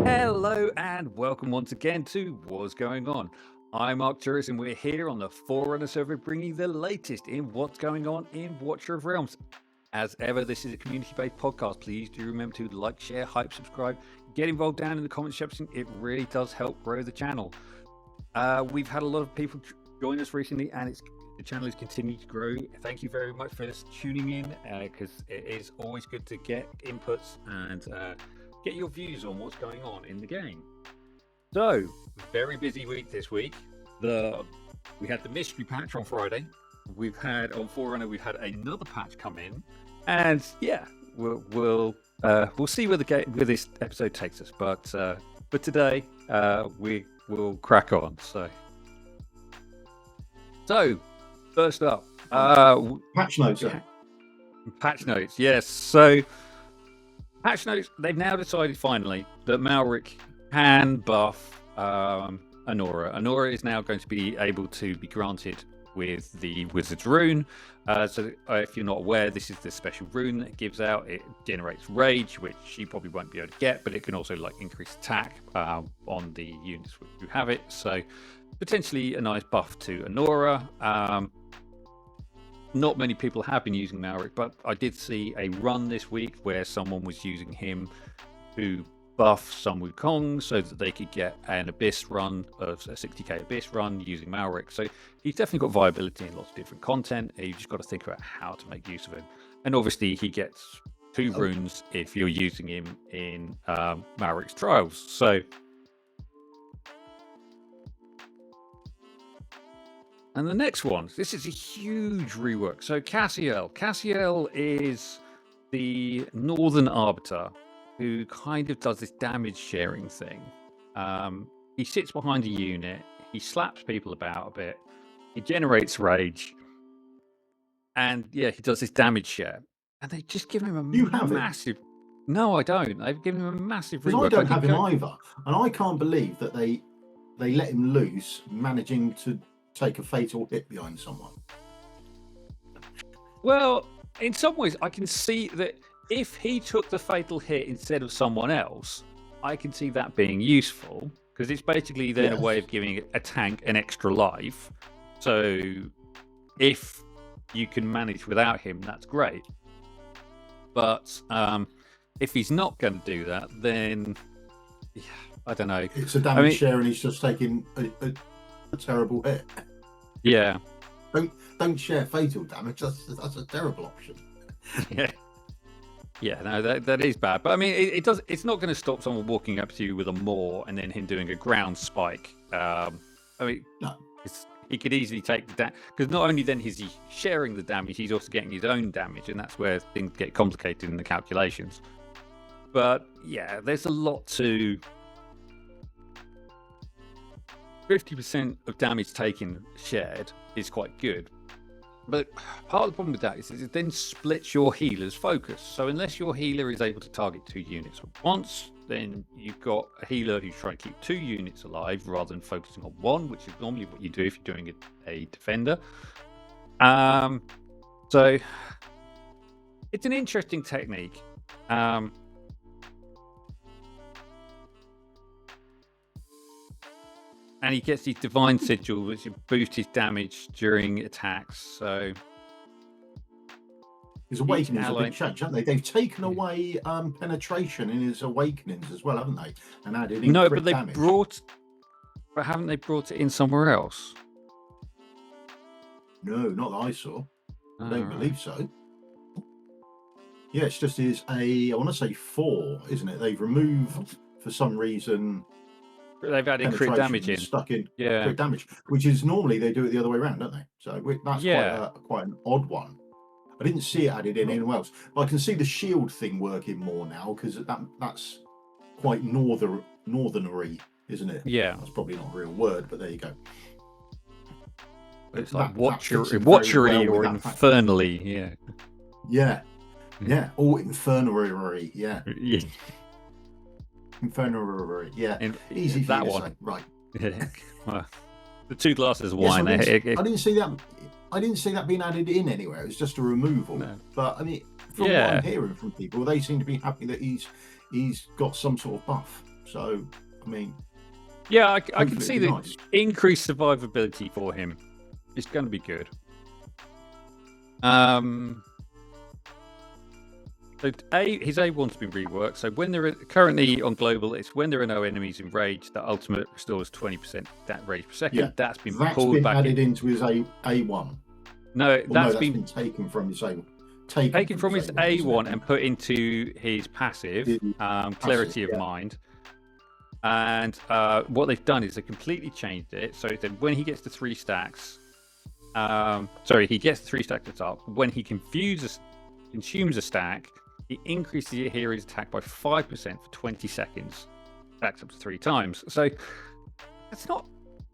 Hello and welcome once again to What's Going On. I'm Mark Turris and we're here on the Forerunner server bringing the latest in what's going on in Watcher of Realms. As ever, this is a community-based podcast. Please do remember to like, share, hype, subscribe, get involved down in the comment section. It really does help grow the channel. We've had a lot of people join us recently and the channel is continuing to grow. Thank you very much for tuning in because it is always good to get inputs and get your views on what's going on in the game. So, very busy week this week. We had the mystery patch on Friday. We've had on Forerunner, we've had another patch come in, and yeah, we'll see where this episode takes us. But today, we will crack on. So first up, patch notes. Patch notes, yes. So. Patch notes, they've now decided finally that Malric can buff Anora. Anora is now going to be able to be granted with the Wizard's Rune. So if you're not aware, this is the special rune that it gives out. It generates rage, which she probably won't be able to get, but it can also increase attack on the units who have it. So potentially a nice buff to Anora. Not many people have been using Malric, but I did see a run this week where someone was using him to buff some Wukong so that they could get an Abyss run, a 60k Abyss run using Malric. So he's definitely got viability in lots of different content. You've just got to think about how to make use of him. And obviously he gets 2 runes if you're using him in Malric's Trials. So and the next one, this is a huge rework. So Cassiel is the Northern Arbiter who kind of does this damage sharing thing. He sits behind a unit, he slaps people about a bit, he generates rage, and yeah, he does this damage share. And they just give him a massive... No, I don't. They've given him a massive rework. I don't have him either. And I can't believe that they let him loose, managing to take a fatal hit behind someone. Well, in some ways, I can see that if he took the fatal hit instead of someone else, I can see that being useful because it's basically then a way of giving a tank an extra life. So if you can manage without him, that's great. But if he's not going to do that, then yeah, I don't know. It's a damage share and he's just taking a terrible hit. Yeah. Don't share fatal damage. That's a terrible option. Yeah, no, that is bad. But I mean, it's not going to stop someone walking up to you with a maw and then him doing a ground spike. I mean, no. He could easily take the damage because not only then is he sharing the damage, he's also getting his own damage, and that's where things get complicated in the calculations. But yeah, there's a lot to. 50% of damage taken shared is quite good. But part of the problem with that is it then splits your healer's focus. So unless your healer is able to target 2 units at once, then you've got a healer who's trying to keep 2 units alive rather than focusing on 1, which is normally what you do if you're doing a defender. So it's an interesting technique. And he gets these divine sigils which boost his damage during attacks. So his awakenings have been changed, haven't they? They've taken away penetration in his awakenings as well, haven't they? And added in but they damage. But haven't they brought it in somewhere else? No, not that I saw. I don't believe so. Yeah, it's just I want to say 4, isn't it? They've removed for some reason. They've added crit damage in. Stuck in crit damage, which is normally they do it the other way around, don't they? So that's quite an odd one. I didn't see it added in anywhere else, but I can see the shield thing working more now because that's quite northernery, isn't it? Yeah, that's probably not a real word, but there you go. It's like watchery or infernally, yeah, all infernally, yeah. Infernal, yeah. Easy for that one. Say. Right. Well, the 2 glasses of wine. I didn't see that. I didn't see that being added in anywhere. It was just a removal. No. But I mean, from what I'm hearing from people, they seem to be happy that he's got some sort of buff. So, I mean, yeah, I can hopefully see it'll the be nice. increased survivability for him. It's going to be good. So his A1's been reworked. So when they're currently on global, it's when there are no enemies in rage. The ultimate restores 20% that rage per second. Yeah, That's been pulled back added into his A1. No, that's been taken from his A1. Taken from his A1 and put into his passive, Clarity of Mind. And what they've done is they completely changed it. So that when he gets to 3 stacks, he gets 3 stacks at the top. When he consumes a stack, he increases your hero's attack by 5% for 20 seconds. Stacks up to 3 times. So that's not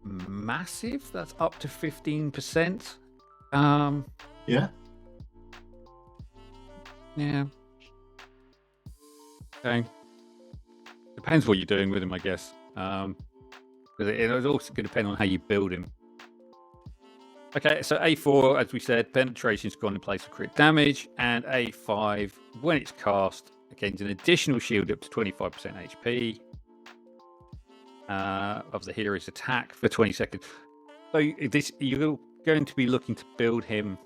massive. That's up to 15%. Yeah. Yeah. Okay. Depends what you're doing with him, I guess. Because it's also going to depend on how you build him. Okay, so A4, as we said, penetration's gone in place of crit damage, and A5, when it's cast, gains an additional shield up to 25% HP of the hero's attack for 20 seconds. So you're going to be looking to build him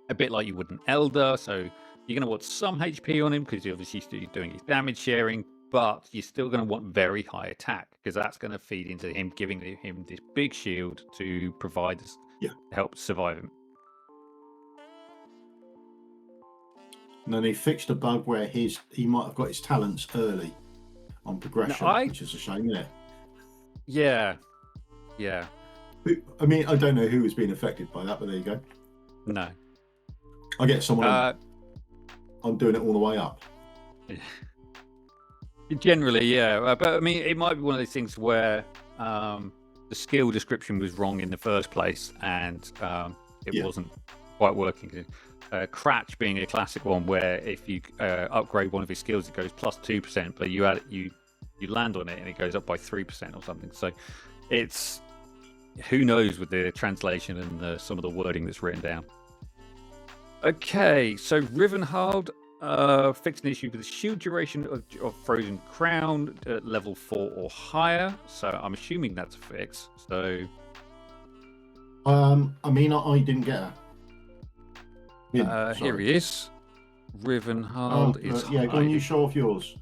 a bit like you would an Elder. So you're going to want some HP on him because you're obviously still doing his damage sharing, but you're still going to want very high attack because that's going to feed into him giving him this big shield to provide us. To help survive him. And then they fixed a bug where he might have got his talents early on progression, which is a shame, isn't it? Yeah. I mean, I don't know who was being affected by that, but there you go. No. I get someone. I'm doing it all the way up. Generally, yeah. But I mean, it might be one of those things where the skill description was wrong in the first place, and it wasn't quite working. Cratch being a classic one, where if you upgrade one of his skills, it goes plus 2%, but you land on it and it goes up by 3% or something. So it's who knows with the translation and some of the wording that's written down. Okay, so Rivenhald fixed an issue with the shield duration of Frozen Crown at level 4 or higher. So I'm assuming that's a fix. So, I mean, I didn't get that. Here he is. Rivenhald is go on, you show off yours.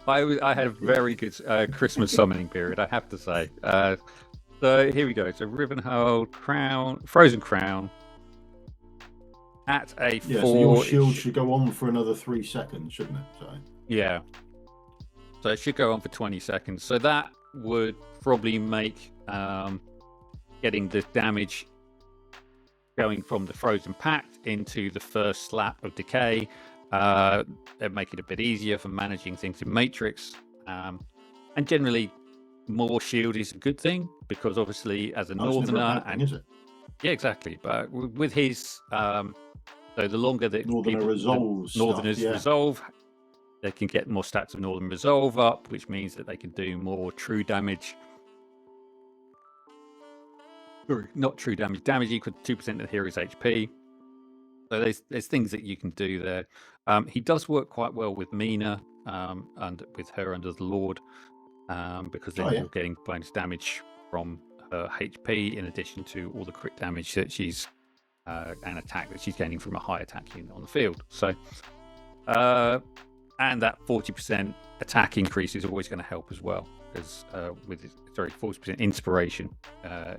I had a very good Christmas summoning period, I have to say. So here we go. So Rivenhald Crown, Frozen Crown. At a 4, so your shield should go on for another 3 seconds, shouldn't it? So yeah, so it should go on for 20 seconds. So that would probably make getting the damage going from the Frozen Pact into the first slap of Decay, and make it a bit easier for managing things in Matrix. And generally, more shield is a good thing because obviously, as a Northerner, is it? Yeah, exactly. But with his so the longer that Northerners resolve, they can get more stats of Northern Resolve up, which means that they can do more true damage. Or not true damage. Damage equal to 2% of the hero's HP. So there's things that you can do there. He does work quite well with Mina and with her under the Lord, because then you're getting bonus damage from her HP in addition to all the crit damage that she's and attack that she's gaining from a high attack unit on the field. So and that 40% attack increase is always going to help as well, because 40% inspiration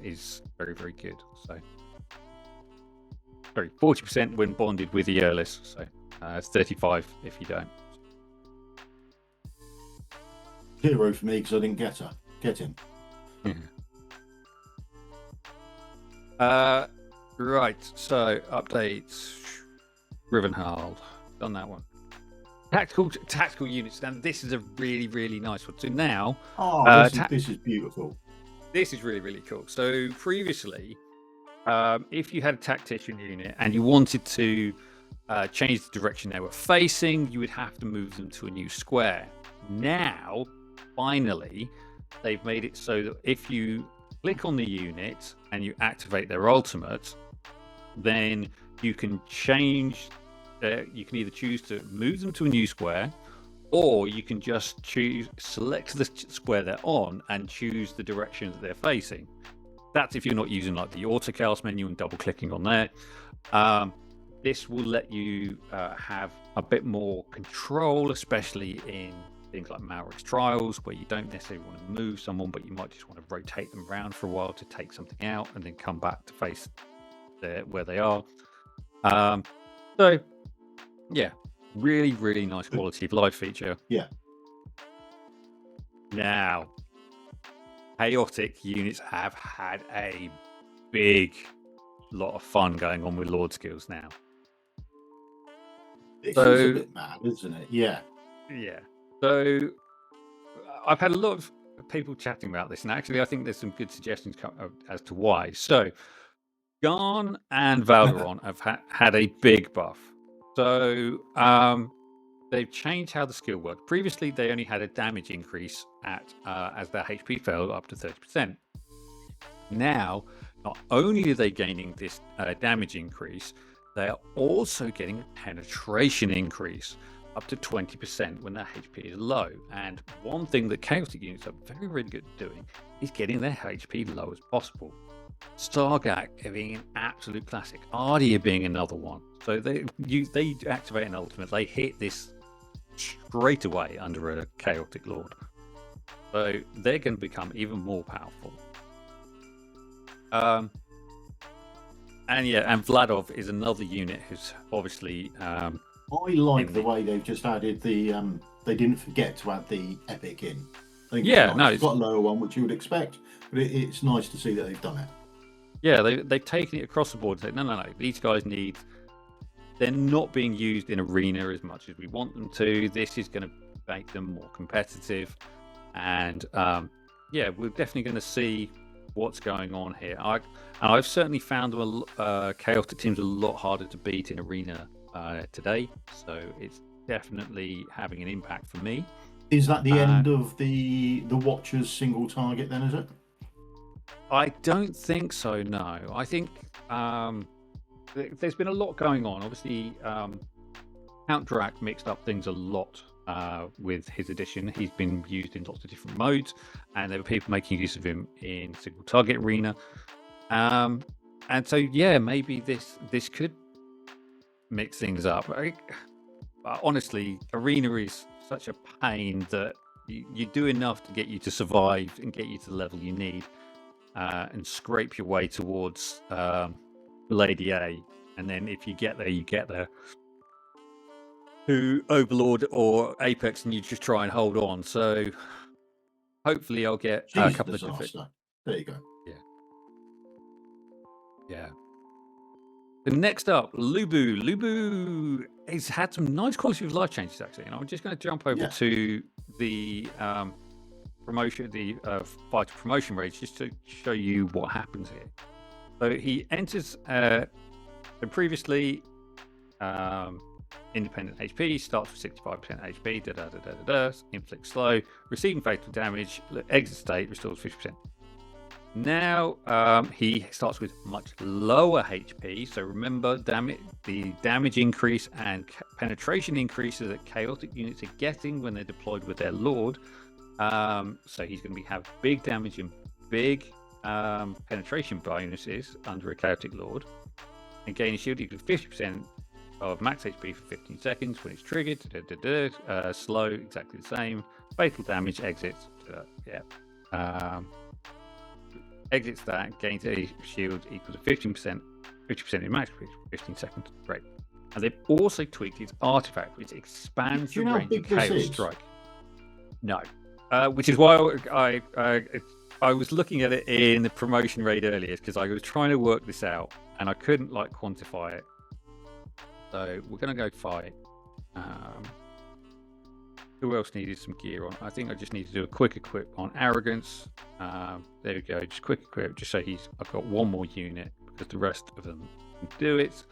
is very, very good. So 40% when bonded with the Earless, so it's 35 if you don't. Hero for me because I didn't get him. Right, so updates. Rivenhald, done that one. Tactical units. Now this is a really, really nice one. So now, this is beautiful. This is really, really cool. So previously, if you had a tactician unit and you wanted to change the direction they were facing, you would have to move them to a new square. Now, finally, they've made it so that if you click on the unit and you activate their ultimate, then you can change. You can either choose to move them to a new square, or you can just select the square they're on and choose the direction that they're facing. That's if you're not using like the autocast menu and double clicking on there. This will let you have a bit more control, especially in things like Malric's Trials, where you don't necessarily want to move someone, but you might just want to rotate them around for a while to take something out and then come back to face where they are. So, yeah, really, really nice quality of life feature. Yeah. Now, chaotic units have had a big lot of fun going on with Lord skills now. It's a bit mad, isn't it? Yeah. Yeah. So I've had a lot of people chatting about this, and actually I think there's some good suggestions as to why. So Garn and Valderon have had a big buff. So they've changed how the skill worked. Previously, they only had a damage increase as their HP fell up to 30%. Now, not only are they gaining this damage increase, they are also getting a penetration increase up to 20% when their HP is low. And one thing that chaotic units are very, very good at doing is getting their HP low as possible. Stargak being an absolute classic. Ardia being another one. So they activate an ultimate. They hit this straight away under a chaotic lord. So they're going to become even more powerful. And Vladov is another unit who's obviously. I like the way they've just added the. They didn't forget to add the epic in. I think it's got a lower one, which you would expect, but it's nice to see that they've done it. Yeah, they've taken it across the board and said, no, these guys they're not being used in arena as much as we want them to. This is going to make them more competitive. And we're definitely going to see what's going on here. I've certainly found them chaotic teams a lot harder to beat in arena today. So it's definitely having an impact for me. Is that the end of the Watcher's single target then, is it? I don't think so, no. I think there's been a lot going on. Obviously, Count Drac mixed up things a lot with his addition. He's been used in lots of different modes, and there were people making use of him in single target arena. And so, maybe this could mix things up. Honestly, arena is such a pain that you do enough to get you to survive and get you to the level you need. And scrape your way towards Lady A, and then if you get there to Overlord or Apex, and you just try and hold on. So hopefully I'll get a couple of different. There you go. Yeah. The next up, Lubu. Lubu has had some nice quality of life changes actually, and I'm just going to jump over to the promotion, the fighter promotion rates, just to show you what happens here. So he enters previously independent HP, starts with 65% HP, inflicts slow, receiving fatal damage, exit state, restores 50%. Now he starts with much lower HP, so remember the damage increase and penetration increases that chaotic units are getting when they're deployed with their lord. So he's going to have big damage and big penetration bonuses under a chaotic lord, and gain a shield equal to 50% of max HP for 15 seconds when it's triggered. Slow, exactly the same. Fatal damage, exits. Exits that, gains a shield equal to 50% in max HP for 15 seconds. Great. And they've also tweaked his artifact, which expands the range of Chaos Strike. No. Which is why I was looking at it in the promotion raid earlier, because I was trying to work this out and I couldn't quantify it. So we're going to go fight. Who else needed some gear on? I think I just need to do a quick equip on Arrogance. There we go, just quick equip, just so I've got one more unit, because the rest of them can do it.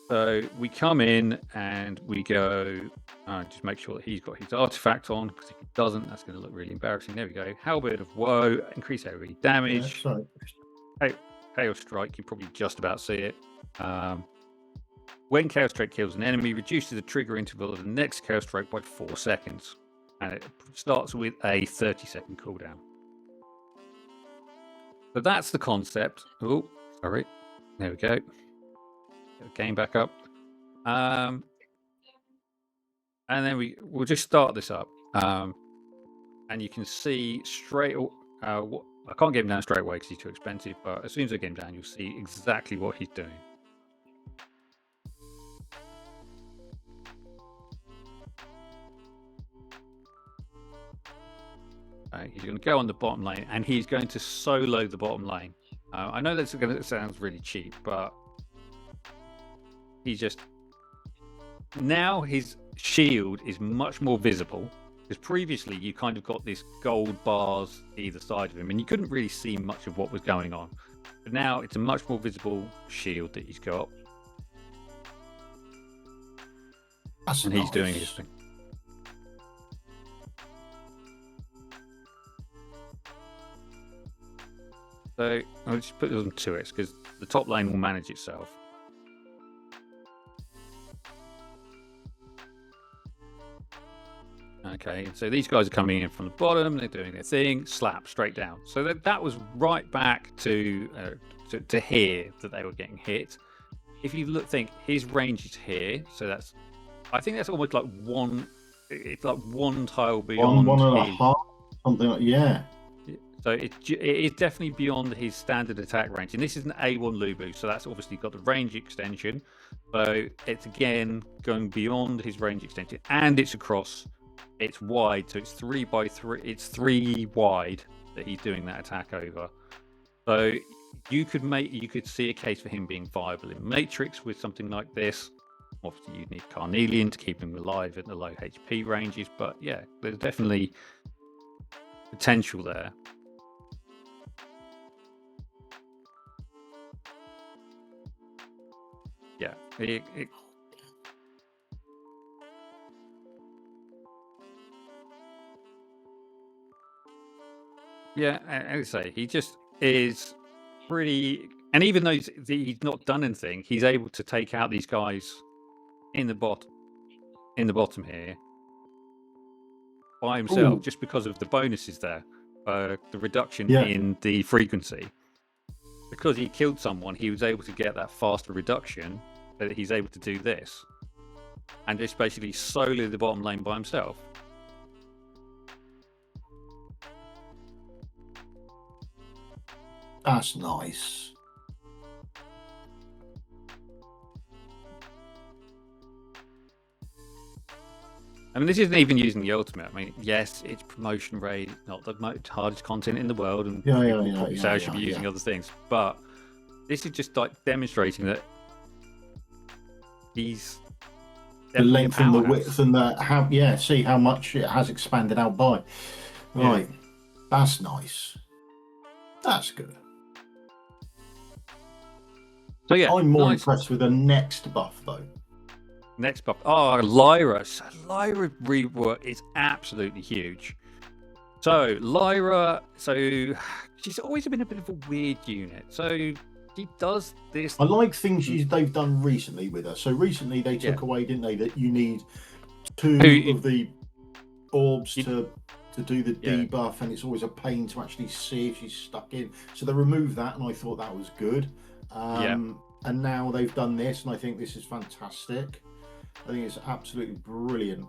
So we come in and we go, just make sure that he's got his artifact on, because if he doesn't, that's going to look really embarrassing. There we go. Halberd of Woe, increase AoE damage. Chaos Strike, you probably just about see it. When Chaos Strike kills an enemy, reduces the trigger interval of the next Chaos Strike by 4 seconds. And it starts with a 30-second cooldown. So that's the concept. Oh, sorry. There we go. Get the game back up. And then we'll just start this up. And you can see straight... I can't get him down straight away because he's too expensive, but as soon as I get him down, you'll see exactly what he's doing. He's going to go on the bottom lane, and he's going to solo the bottom lane. I know that's going to sound really cheap, but he's just... Now his shield is much more visible, because previously you kind of got this gold bars either side of him, and you couldn't really see much of what was going on. But now it's a much more visible shield that he's got. That's and nice. He's doing his thing. So I'll just put them to it because the top lane will manage itself. Okay, so these guys are coming in from the bottom. They're doing their thing. Slap straight down. So that was right back to here that they were getting hit. If you think his range is here, so that's, I think that's almost like one. It's like one tile beyond. One and a half, something like So it is definitely beyond his standard attack range. And this is an A1 Lubu, so that's obviously got the range extension. So it's again going beyond his range extension, and it's across. It's wide, so it's 3x3. It's 3 wide that he's doing that attack over. So you could see a case for him being viable in Matrix with something like this. Obviously, you need Carnelian to keep him alive at the low HP ranges, but yeah, there's definitely potential there. Yeah, yeah, and I say he just is pretty. And even though he's not done anything, he's able to take out these guys in the bottom here by himself. Ooh. Just because of the bonuses there, the reduction in the frequency. Because he killed someone, he was able to get that faster reduction, that he's able to do this, and just basically solo the bottom lane by himself. That's nice. I mean, this isn't even using the ultimate. I mean, yes, it's promotion rate, not the hardest content in the world, and I should be using other things. But this is just like demonstrating that he's the length and the width and the see how much it has expanded out by. Right, that's nice. That's good. So yeah, I'm more impressed with the next buff though. Next buff. Oh, Lyra. So Lyra Rework is absolutely huge. So Lyra, she's always been a bit of a weird unit. So she does this. I like things they've done recently with her. So recently they took away, didn't they, that you need 2 of the orbs to do the debuff, and it's always a pain to actually see if she's stuck in. So they removed that, and I thought that was good. And now they've done this, and I think this is fantastic. I think it's absolutely brilliant.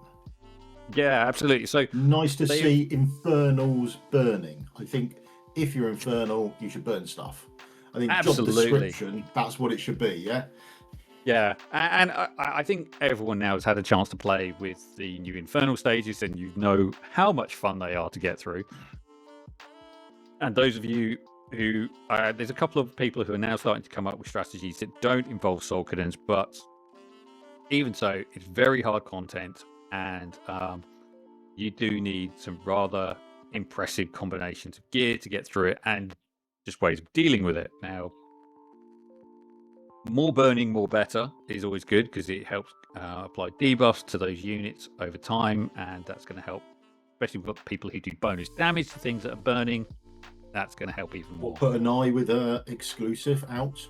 Yeah, absolutely. So nice to see Infernals burning. I think if you're Infernal, you should burn stuff. I think job description, that's what it should be, yeah? Yeah, and I think everyone now has had a chance to play with the new Infernal stages, and you know how much fun they are to get through. And those of you who... there's a couple of people who are now starting to come up with strategies that don't involve Soul Cadence, but even so, it's very hard content, and you do need some rather impressive combinations of gear to get through it, and just ways of dealing with it. Now, more burning, more better is always good, because it helps apply debuffs to those units over time, and that's going to help, especially with people who do bonus damage to things that are burning. That's going to help even more. Put an eye with exclusive out.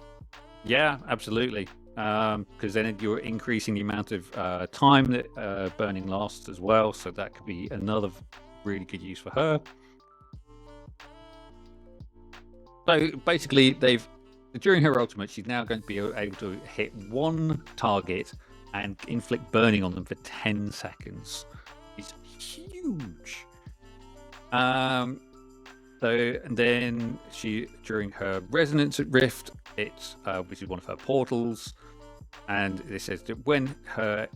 Yeah, absolutely. because then you're increasing the amount of time that burning lasts as well. So that could be another really good use for her. So basically, during her ultimate, she's now going to be able to hit one target and inflict burning on them for 10 seconds. It's huge. And then during her Resonance Rift, which is one of her portals, and it says that when her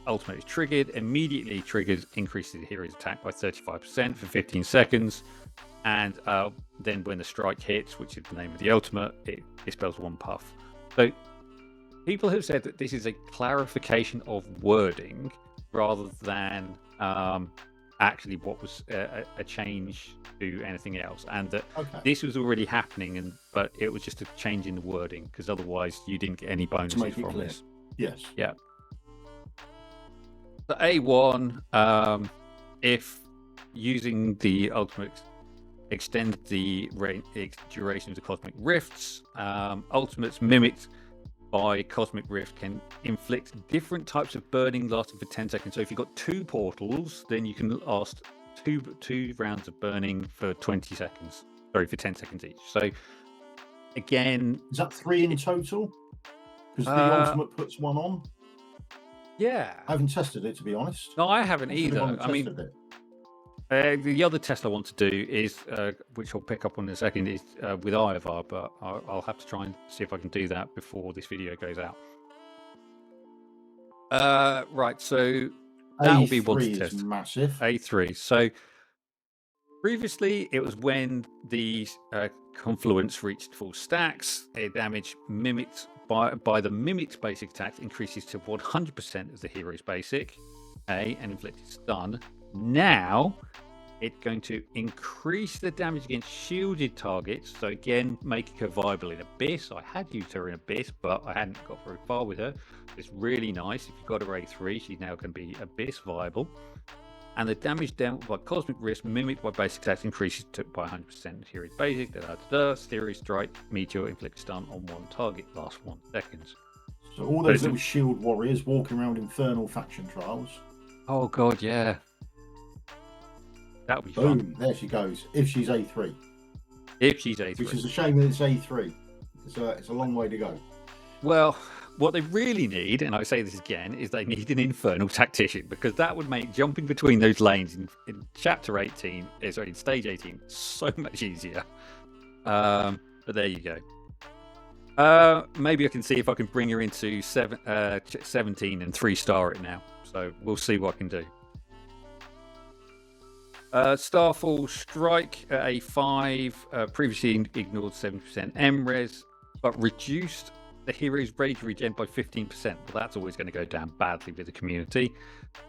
ultimate is triggered, immediately increases the hero's attack by 35% for 15 seconds. And then when the strike hits, which is the name of the ultimate, it dispels one puff. So people have said that this is a clarification of wording rather than actually what was a change to anything else, and that this was already happening, but it was just a change in the wording, because otherwise you didn't get any bonuses from this. Yes. Yeah. The A1, if using the ultimate extend the duration of the cosmic rifts, ultimates mimicked by cosmic rift can inflict different types of burning lasting for 10 seconds. So if you've got 2 portals, then you can last two rounds of burning for 20 seconds. Sorry, for 10 seconds each. So again, is that 3 in total? Because the ultimate puts 1 on. Yeah, I haven't tested it, to be honest. No, I haven't either. I mean, the other test I want to do is, which I'll pick up on in a second, is with Ivar, but I'll have to try and see if I can do that before this video goes out. Right, so that will be one to test. Massive. A3. So previously, it was when the confluence reached full stacks, a damage mimicked by the mimic's basic attack increases to 100% of the hero's basic, and inflicted stun. Now, it's going to increase the damage against shielded targets. So again, making her viable in Abyss. I had used her in Abyss, but I hadn't got very far with her. It's really nice. If you've got her A3, she's now going to be Abyss viable. And the damage dealt by Cosmic Rift mimicked by basic attacks increases by 100%. Hero's basic, Stereo Strike, Meteor, inflict stun on one target, lasts 1 second. So all those little shield warriors walking around Infernal Faction Trials. Oh god, yeah. That would be Boom, fun. there she goes. If she's A3. If she's A3. Which is a shame that it's A3. It's a long way to go. Well, what they really need, and I say this again, is they need an Infernal Tactician, because that would make jumping between those lanes in Chapter 18, in Stage 18, so much easier. But there you go. Maybe I can see if I can bring her into 17 and 3-star it now. So we'll see what I can do. Starfall Strike at A5, previously ignored 70% MRes, but reduced the hero's rage regen by 15%. Well, that's always going to go down badly with the community.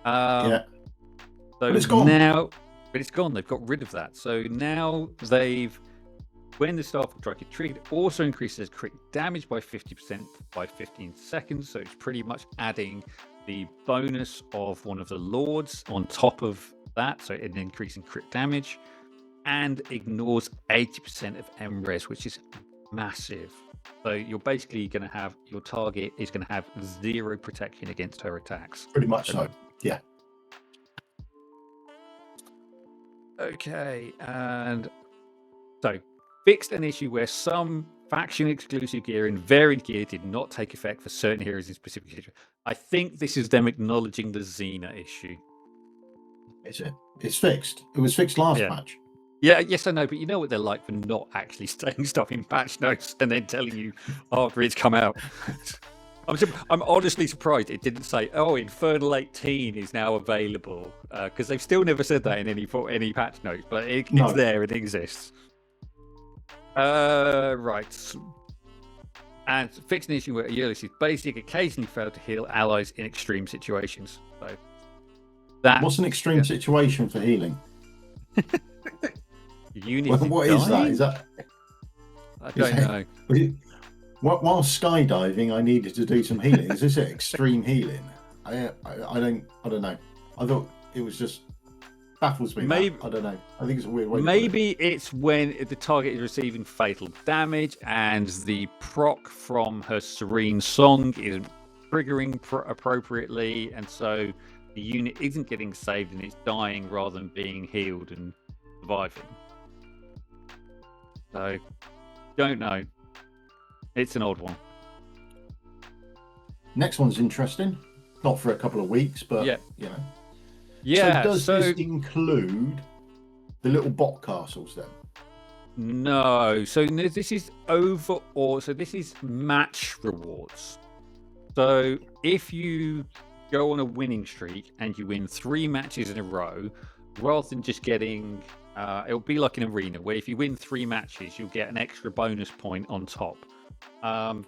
Yeah. So but it's gone. But it's gone. They've got rid of that. So now when the Starfall Strike is triggered, also increases crit damage by 50% by 15 seconds. So it's pretty much adding the bonus of one of the lords on top of that, so an increase in crit damage, and ignores 80% of MRes, which is massive. So you're basically going to have, your target is going to have 0 protection against her attacks. Pretty much so, yeah. Okay, and so fixed an issue where some faction exclusive gear and varied gear did not take effect for certain heroes in specific situations. I think this is them acknowledging the Xena issue. Is it? It's fixed. It was fixed last patch. Yeah, yes, I know, but you know what they're like for not actually saying stuff in patch notes and then telling you after it's come out. I'm honestly surprised it didn't say, "Oh, Infernal 18 is now available," because they've still never said that in any patch notes, but it's there, it exists. Right. And fixed an issue where Ulysses basic occasionally failed to heal allies in extreme situations. So what's an extreme situation for healing? What is that? Is that? I don't know. While skydiving, I needed to do some healing. Is this extreme healing? I don't know. I thought it was just baffles me. Maybe I don't know. I think it's a weird way. Maybe it's when the target is receiving fatal damage and the proc from her Serene Song isn't triggering appropriately, and so the unit isn't getting saved and it's dying rather than being healed and surviving. So, don't know. It's an odd one. Next one's interesting. Not for a couple of weeks, but yeah. you know. Yeah. So does this include the little bot castles then? No. So this is overall. So this is match rewards. So if you go on a winning streak and you win 3 matches in a row, rather than just getting, it'll be like an arena where if you win 3 matches, you'll get an extra bonus point on top. I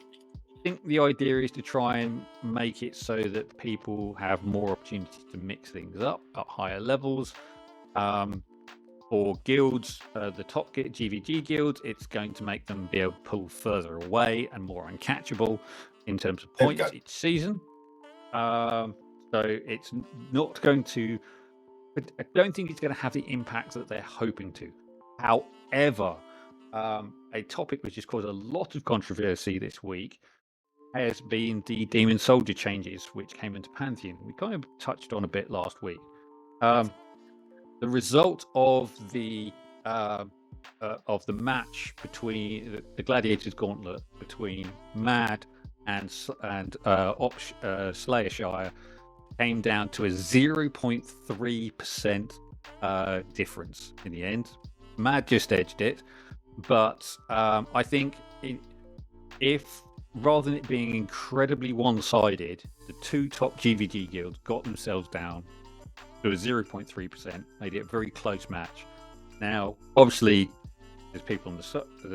think the idea is to try and make it so that people have more opportunities to mix things up at higher levels. For guilds, the top GvG guilds, it's going to make them be able to pull further away and more uncatchable in terms of points each season. So it's not going to, I don't think it's going to have the impact that they're hoping to. However, a topic which has caused a lot of controversy this week has been the Demon Soldier changes which came into Pantheon. We kind of touched on a bit last week. The result of the match between the Gladiators Gauntlet between Mad and Slayershire came down to a 0.3% difference in the end. Mad just edged it, but I think if rather than it being incredibly one-sided, the 2 top GvG guilds got themselves down to a 0.3%, made it a very close match. Now, obviously, there's people on the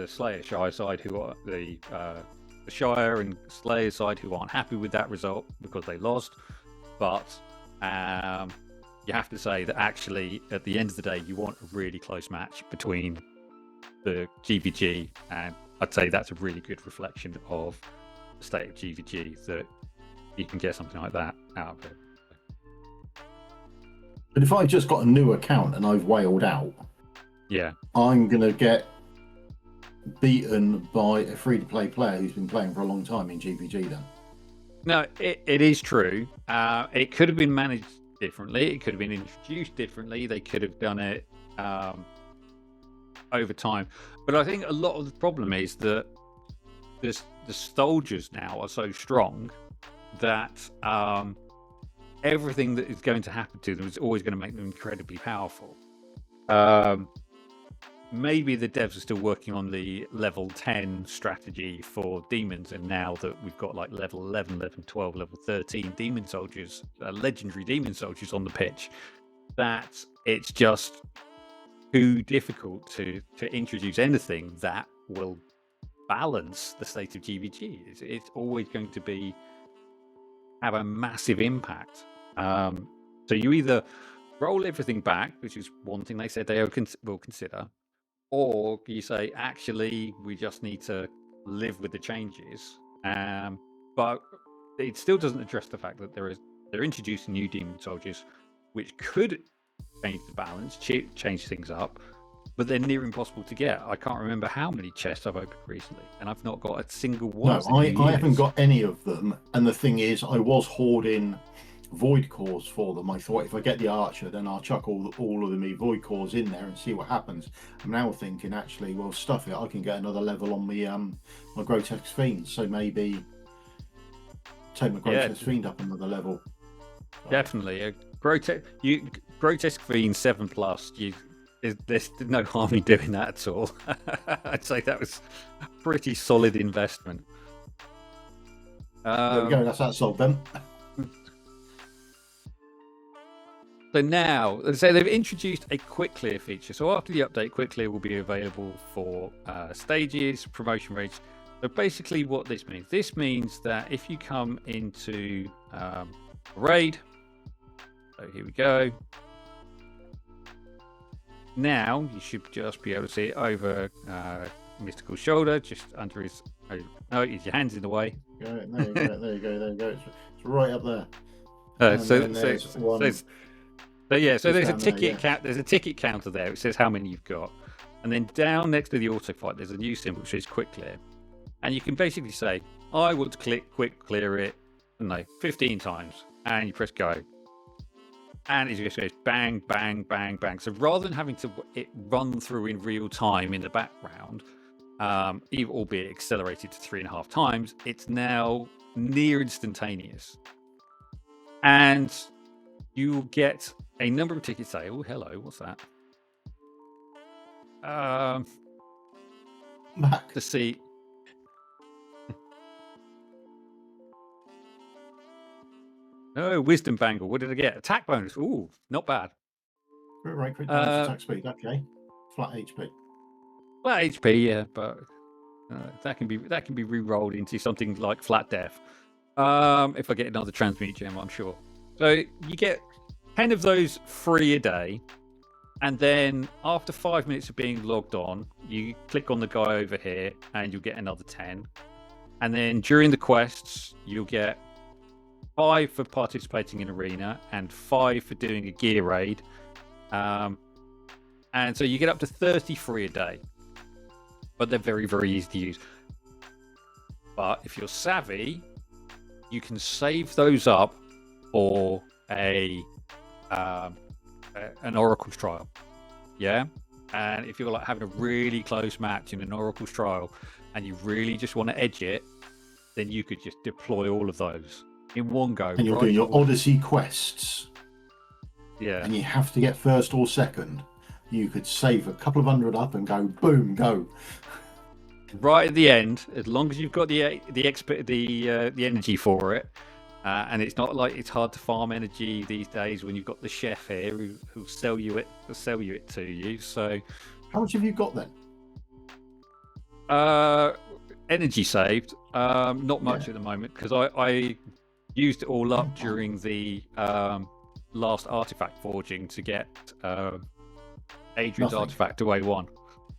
Slayer Shire side who are the Shire and Slayer side who aren't happy with that result because they lost. But you have to say that actually, at the end of the day, you want a really close match between the GvG, and I'd say that's a really good reflection of the state of GvG, that you can get something like that out of it. But if I just got a new account and I've whaled out, yeah, I'm going to get beaten by a free-to-play player who's been playing for a long time in GvG then. No, it is true. It could have been managed differently. It could have been introduced differently. They could have done it over time. But I think a lot of the problem is that the soldiers now are so strong that everything that is going to happen to them is always going to make them incredibly powerful. Maybe the devs are still working on the level 10 strategy for demons, and now that we've got like level 11, level 12, level 13 demon soldiers, legendary demon soldiers on the pitch, that it's just too difficult to introduce anything that will balance the state of GvG. It's always going to have a massive impact. So you either roll everything back, which is one thing they said they will consider, or you say, actually, we just need to live with the changes. But it still doesn't address the fact that they're introducing new demon soldiers, which could change the balance, change things up, but they're near impossible to get. I can't remember how many chests I've opened recently, and I've not got a single one. No, I haven't got any of them. And the thing is, I was hoarding void cores for them. I thought if I get the archer, then I'll chuck all of the void cores in there and see what happens. I'm now thinking, actually, well, stuff it. I can get another level on my grotesque fiend. So maybe take my grotesque fiend up another level. Definitely, a grotesque fiend 7+. There's no harm in doing that at all. I'd say that was a pretty solid investment. There we go. That's that solved then. So now, they've introduced a quick clear feature. So after the update, quick clear will be available for stages, promotion rates. So basically what this means that if you come into a raid, so here we go. Now you should just be able to see it over Mystical shoulder, just under his. Oh, your hand's in the way. There you go. It's right up there. So yeah, so Just there's a down there, ticket yeah. count. There's a ticket counter there. It says how many you've got, and then down next to the auto fight, there's a new symbol which says quick clear, and you can basically say, "I want to click quick clear it, I don't know, 15 times," and you press go, and it just goes bang, bang, bang, bang. So rather than having to it run through in real time in the background, albeit accelerated to 3.5 times, it's now near instantaneous, and you get a number of tickets. Say, oh, hello, what's that? Back. To see. Oh, wisdom bangle. What did I get? Attack bonus. Ooh, not bad. Right, quick damage, attack speed. Okay, flat HP. Flat HP, yeah, but that can be re-rolled into something like flat death. If I get another transmute gem, I'm sure. So you get 10 of those free a day, and then after 5 minutes of being logged on, you click on the guy over here, and you'll get another 10. And then during the quests, you'll get 5 for participating in arena and 5 for doing a gear raid. And so you get up to 30 free a day, but they're very, very easy to use. But if you're savvy, you can save those up for an Oracle's trial. Yeah. And if you're like having a really close match in an Oracle's trial and you really just want to edge it, then you could just deploy all of those in one go. And you're doing your Odyssey quests. Yeah. And you have to get first or second. You could save a couple of hundred up and go, boom, go. Right at the end, as long as you've got the energy for it, and it's not like it's hard to farm energy these days when you've got the chef here who'll sell you it to you. So, how much have you got then? Energy saved, not much at the moment because I used it all up during the last artifact forging to get Adrian's artifact to A1.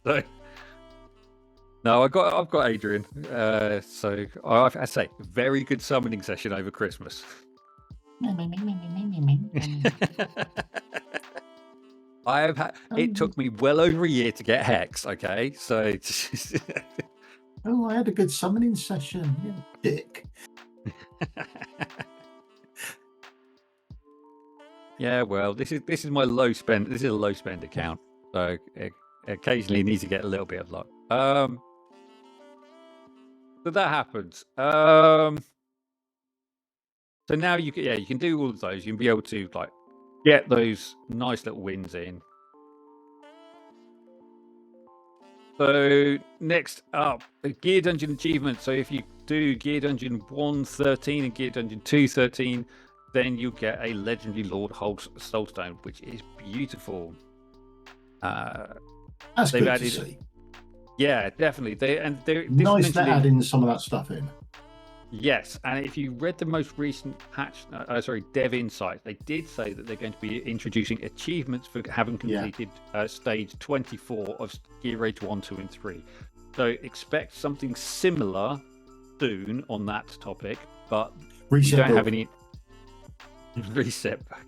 So no, I've got Adrian. So I say very good summoning session over Christmas. It took me well over a year to get Hex. Okay, so oh, I had a good summoning session. You dick. Yeah, well, this is my low spend. This is a low spend account, so occasionally need to get a little bit of luck. So that happens. So now you can do all of those. You can be able to like get those nice little wins in. So next up, the Gear Dungeon achievement. So if you do Gear Dungeon 113 and Gear Dungeon 213, then you get a legendary Lord Hulk's Soulstone, which is beautiful. That's good to see. Yeah, definitely. They're nice to add in some of that stuff in. Yes, and if you read the most recent patch, Dev Insights, they did say that they're going to be introducing achievements for having completed stage 24 of Gear Raid 1, 2, and 3. So expect something similar soon on that topic, but you don't have any reset back.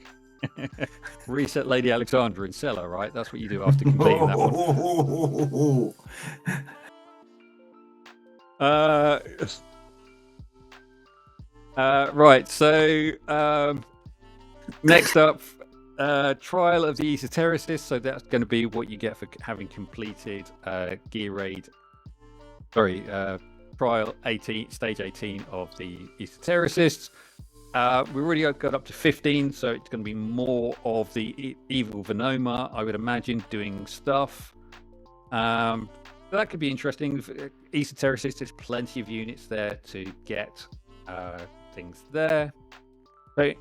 Reset Lady Alexandra in Cellar, right? That's what you do after completing that one. Right, so next up, Trial of the Esotericist. So that's going to be what you get for having completed Gear Raid. Trial 18, stage 18 of the Esotericists. We already got up to 15, so it's going to be more of the evil Venoma, I would imagine, doing stuff. That could be interesting. Esotericist, there's plenty of units there to get things there. So,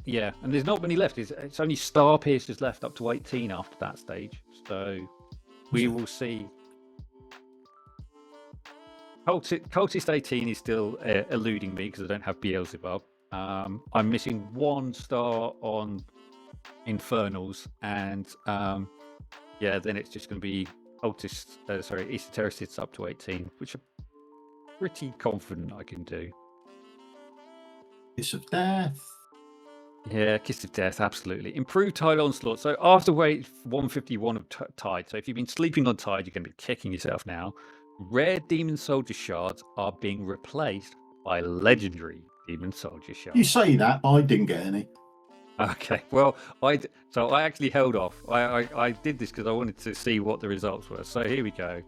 yeah, and there's not many left. It's only Star Piercers left up to 18 after that stage. So we will see. Cultist 18 is still eluding me because I don't have Beelzebub. I'm missing 1 star on Infernals, and then it's just going to be Esotericists up to 18, which I'm pretty confident I can do. Kiss of Death. Yeah, Kiss of Death, absolutely. Improved Tide Onslaught. So after weight 151 of Tide, so if you've been sleeping on Tide, you're going to be kicking yourself now. Rare Demon Soldier Shards are being replaced by Legendary Demon Soldier Shards. You say that, but I didn't get any. Okay, well, I actually held off. I did this because I wanted to see what the results were. So here we go.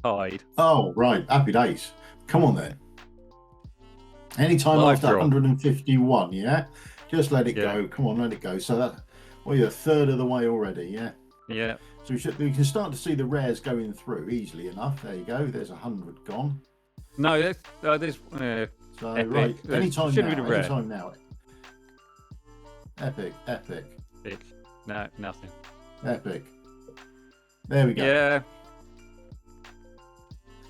Tide. Oh, right. Happy days. Come on then. Anytime after 151, yeah? Just let it go. Come on, let it go. So that, well, you're a third of the way already, yeah? Yeah. So we can start to see the rares going through easily enough. There you go. There's 100 gone. No, there's so, epic. right. Anytime now. Be rare. Anytime now. Epic. No, nothing. Epic. There we go. Yeah.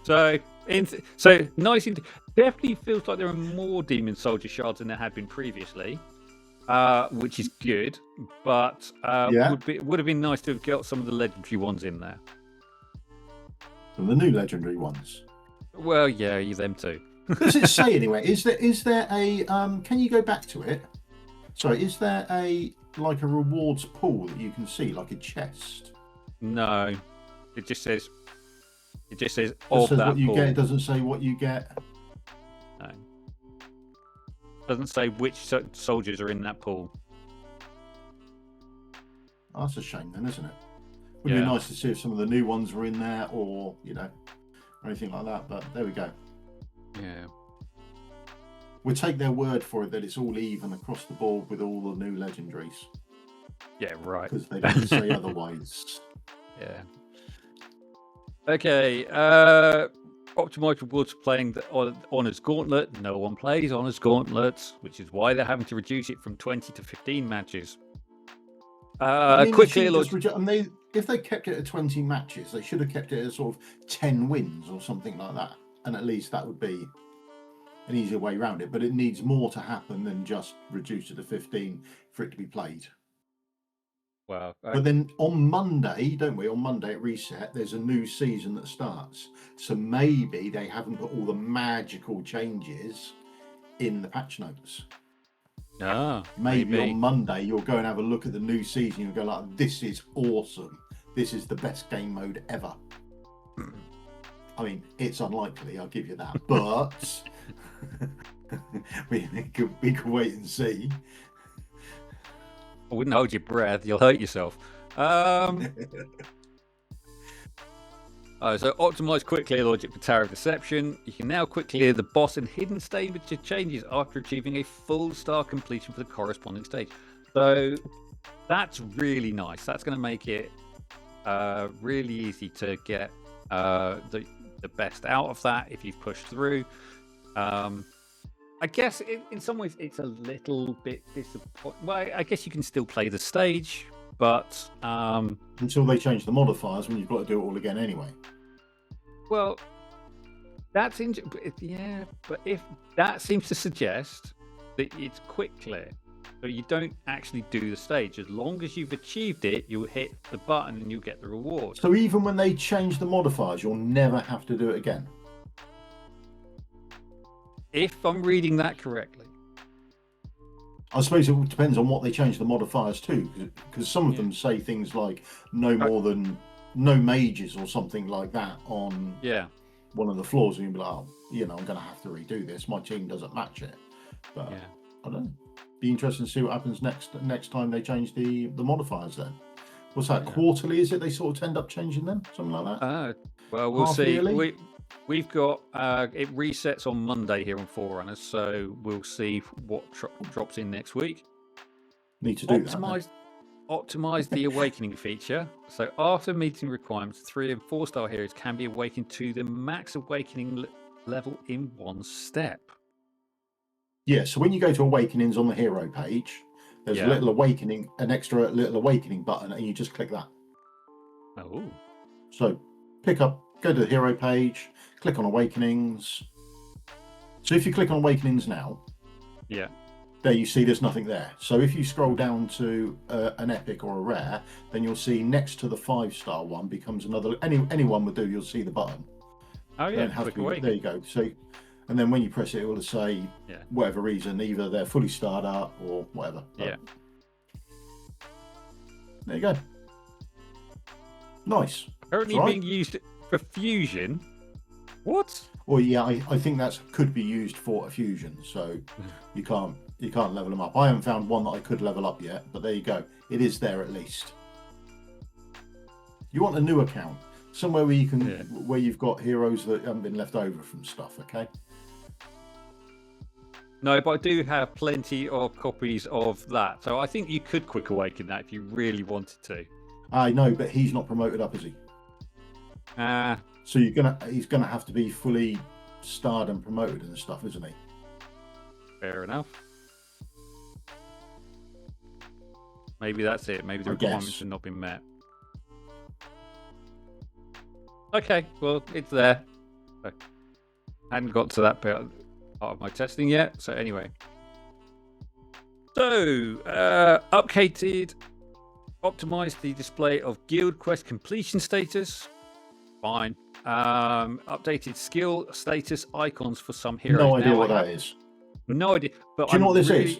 So nice. Definitely feels like there are more Demon Soldier Shards than there had been previously, which is good. But would have been nice to have got some of the legendary ones in there. Some of the new legendary ones. Well, yeah, them too. Does it say anyway? Is there a can you go back to it? Sorry, is there a rewards pool that you can see, like a chest? No, it just says It says of that what you pool. get. It doesn't say what you get. No, doesn't say which soldiers are in that pool. Oh, that's a shame, then, isn't it? Would be nice to see if some of the new ones were in there, or or anything like that. But there we go. Yeah. We'll take their word for it that it's all even across the board with all the new legendaries. Yeah, right. Because they don't say otherwise. Yeah. Okay. Optimized rewards for playing the Honours Gauntlet. No one plays Honours Gauntlet, which is why they're having to reduce it from 20 to 15 matches. Quickly, if they kept it at 20 matches, they should have kept it at sort of 10 wins or something like that. And at least that would be an easier way around it. But it needs more to happen than just reduce it to 15 for it to be played. Wow. But then on Monday, don't we? On Monday at Reset, there's a new season that starts. So maybe they haven't put all the magical changes in the patch notes. Maybe on Monday you'll go and have a look at the new season. You'll go like, this is awesome. This is the best game mode ever. I mean, it's unlikely, I'll give you that. But we can wait and see. I wouldn't hold your breath. You'll hurt yourself. So optimize quick clear logic for Tower of Deception. You can now quick clear the boss and hidden stage changes after achieving a full star completion for the corresponding stage. So that's really nice. That's going to make it really easy to get the best out of that if you've pushed through. I guess in some ways it's a little bit disappointing. Well, I guess you can still play the stage, but until they change the modifiers, when you've got to do it all again anyway. Well, that's yeah, but if that seems to suggest that it's quick clear, so you don't actually do the stage. As long as you've achieved it, you'll hit the button and you'll get the reward. So even when they change the modifiers, you'll never have to do it again. If I'm reading that correctly. I suppose it depends on what they change the modifiers to, because some of them say things like no more than no mages or something like that on one of the floors, and you'll be like, oh, I'm going to have to redo this. My team doesn't match it. But I don't know. Be interesting to see what happens next time they change the modifiers. Then what's that? Quarterly? Is it they sort of end up changing them, something like that? Well, we'll see. We've got it resets on Monday here on Forerunner, so we'll see what drops in next week. Need to do that. Optimize the awakening feature. So after meeting requirements, 3 and 4 star heroes can be awakened to the max awakening level in one step. Yeah, so when you go to awakenings on the hero page, there's an extra little awakening button, and you just click that. Oh. So go to the hero page, click on awakenings. So if you click on awakenings now, there you see there's nothing there. So if you scroll down to an epic or a rare, then you'll see next to the 5-star one becomes another. Anyone would do. You'll see the button. Oh yeah, there you go. So And then when you press it, it will say, Yeah. whatever reason, either they're fully started up or whatever. Yeah. There you go. Nice. Currently Right. being used for fusion. What? Well, yeah, I think that could be used for a fusion, so you can't level them up. I haven't found one that I could level up yet, but there you go. It is there at least. You want a new account, somewhere where you can, where you've got heroes that haven't been left over from stuff. Okay. No, but I do have plenty of copies of that, so I think you could quick awaken that if you really wanted to. I know, but he's not promoted up, is he? So he's gonna have to be fully starred and promoted and stuff, isn't he? Fair enough. Maybe that's it. Maybe the requirements have not been met. Okay, well, it's there. I hadn't got to that part of my testing yet. So anyway. So, updated, optimized the display of Guild Quest completion status. Fine. Updated skill status icons for some heroes. No idea what that is. No idea. But do you know what this is?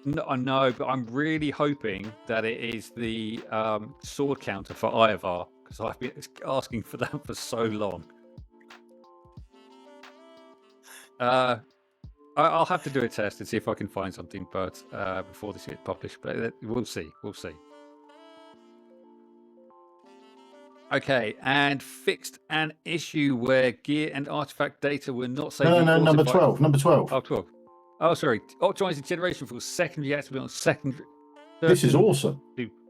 No, I know, but I'm really hoping that it is the sword counter for Ivar, because I've been asking for that for so long. I'll have to do a test and see if I can find something, but before this gets published. But we'll see. We'll see. Okay, and fixed an issue where gear and artifact data were not saved. No, number 12. Number 12. Oh, 12. Oh, sorry. Optimizing generation for secondary activity on secondary. This is awesome.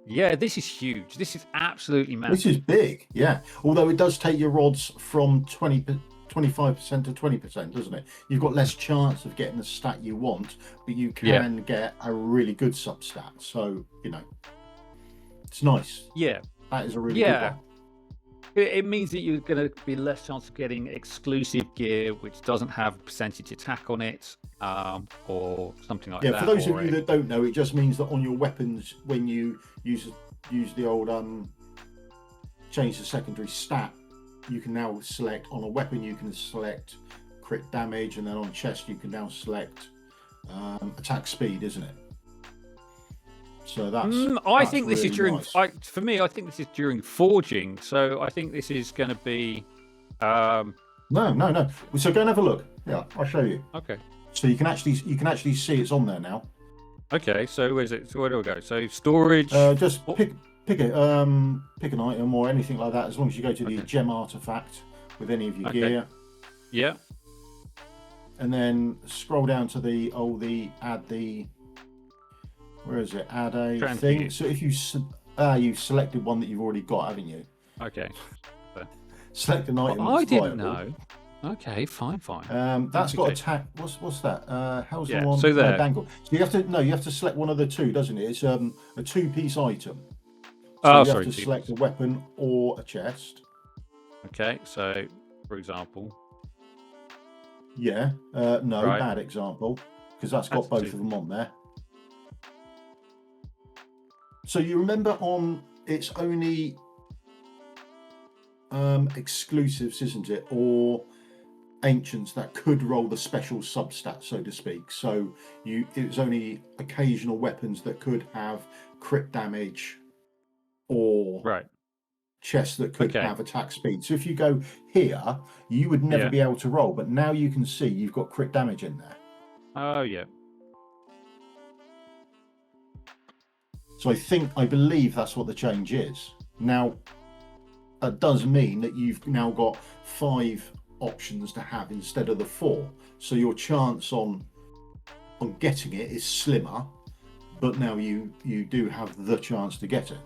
Yeah, this is huge. This is absolutely massive. This is big, yeah. Although it does take your rods from 25% to 20%, doesn't it? You've got less chance of getting the stat you want, but you can get a really good substat. So, it's nice. Yeah. That is a really good one. It means that you're going to be less chance of getting exclusive gear, which doesn't have a percentage attack on it, or something like that. Yeah, for those of you that don't know, it just means that on your weapons, when you use the old change the secondary stat, you can now select on a weapon, you can select crit damage, and then on chest, you can now select attack speed, isn't it? So I think this really is during. nice. For me, I think this is during forging. So I think this is going to be. No. So go and have a look. Yeah, I'll show you. Okay. So you can actually see it's on there now. Okay. So where is it? So where do I go? So storage. Just pick an item or anything like that. As long as you go to the gem artifact with any of your gear. Yeah. And then scroll down to add the. Where is it? Add a thing. So if you've selected one that you've already got, haven't you? Okay. Select an item. I didn't know. Okay, fine. That's got attack. What's that? How's the one? So there. Dangle. So you have to select one of the two, doesn't it? It's a 2-piece item. So you have to select a weapon or a chest. Okay, so for example. Yeah. No, right. Bad example, because that's got both of them on there. So you remember it's only exclusives, isn't it, or ancients that could roll the special substat, so to speak. So it was only occasional weapons that could have crit damage or chests that could have attack speed. So if you go here, you would never be able to roll, but now you can see you've got crit damage in there. Oh yeah. So I believe that's what the change is. Now, that does mean that you've now got 5 options to have instead of the 4. So your chance on getting it is slimmer, but now you do have the chance to get it.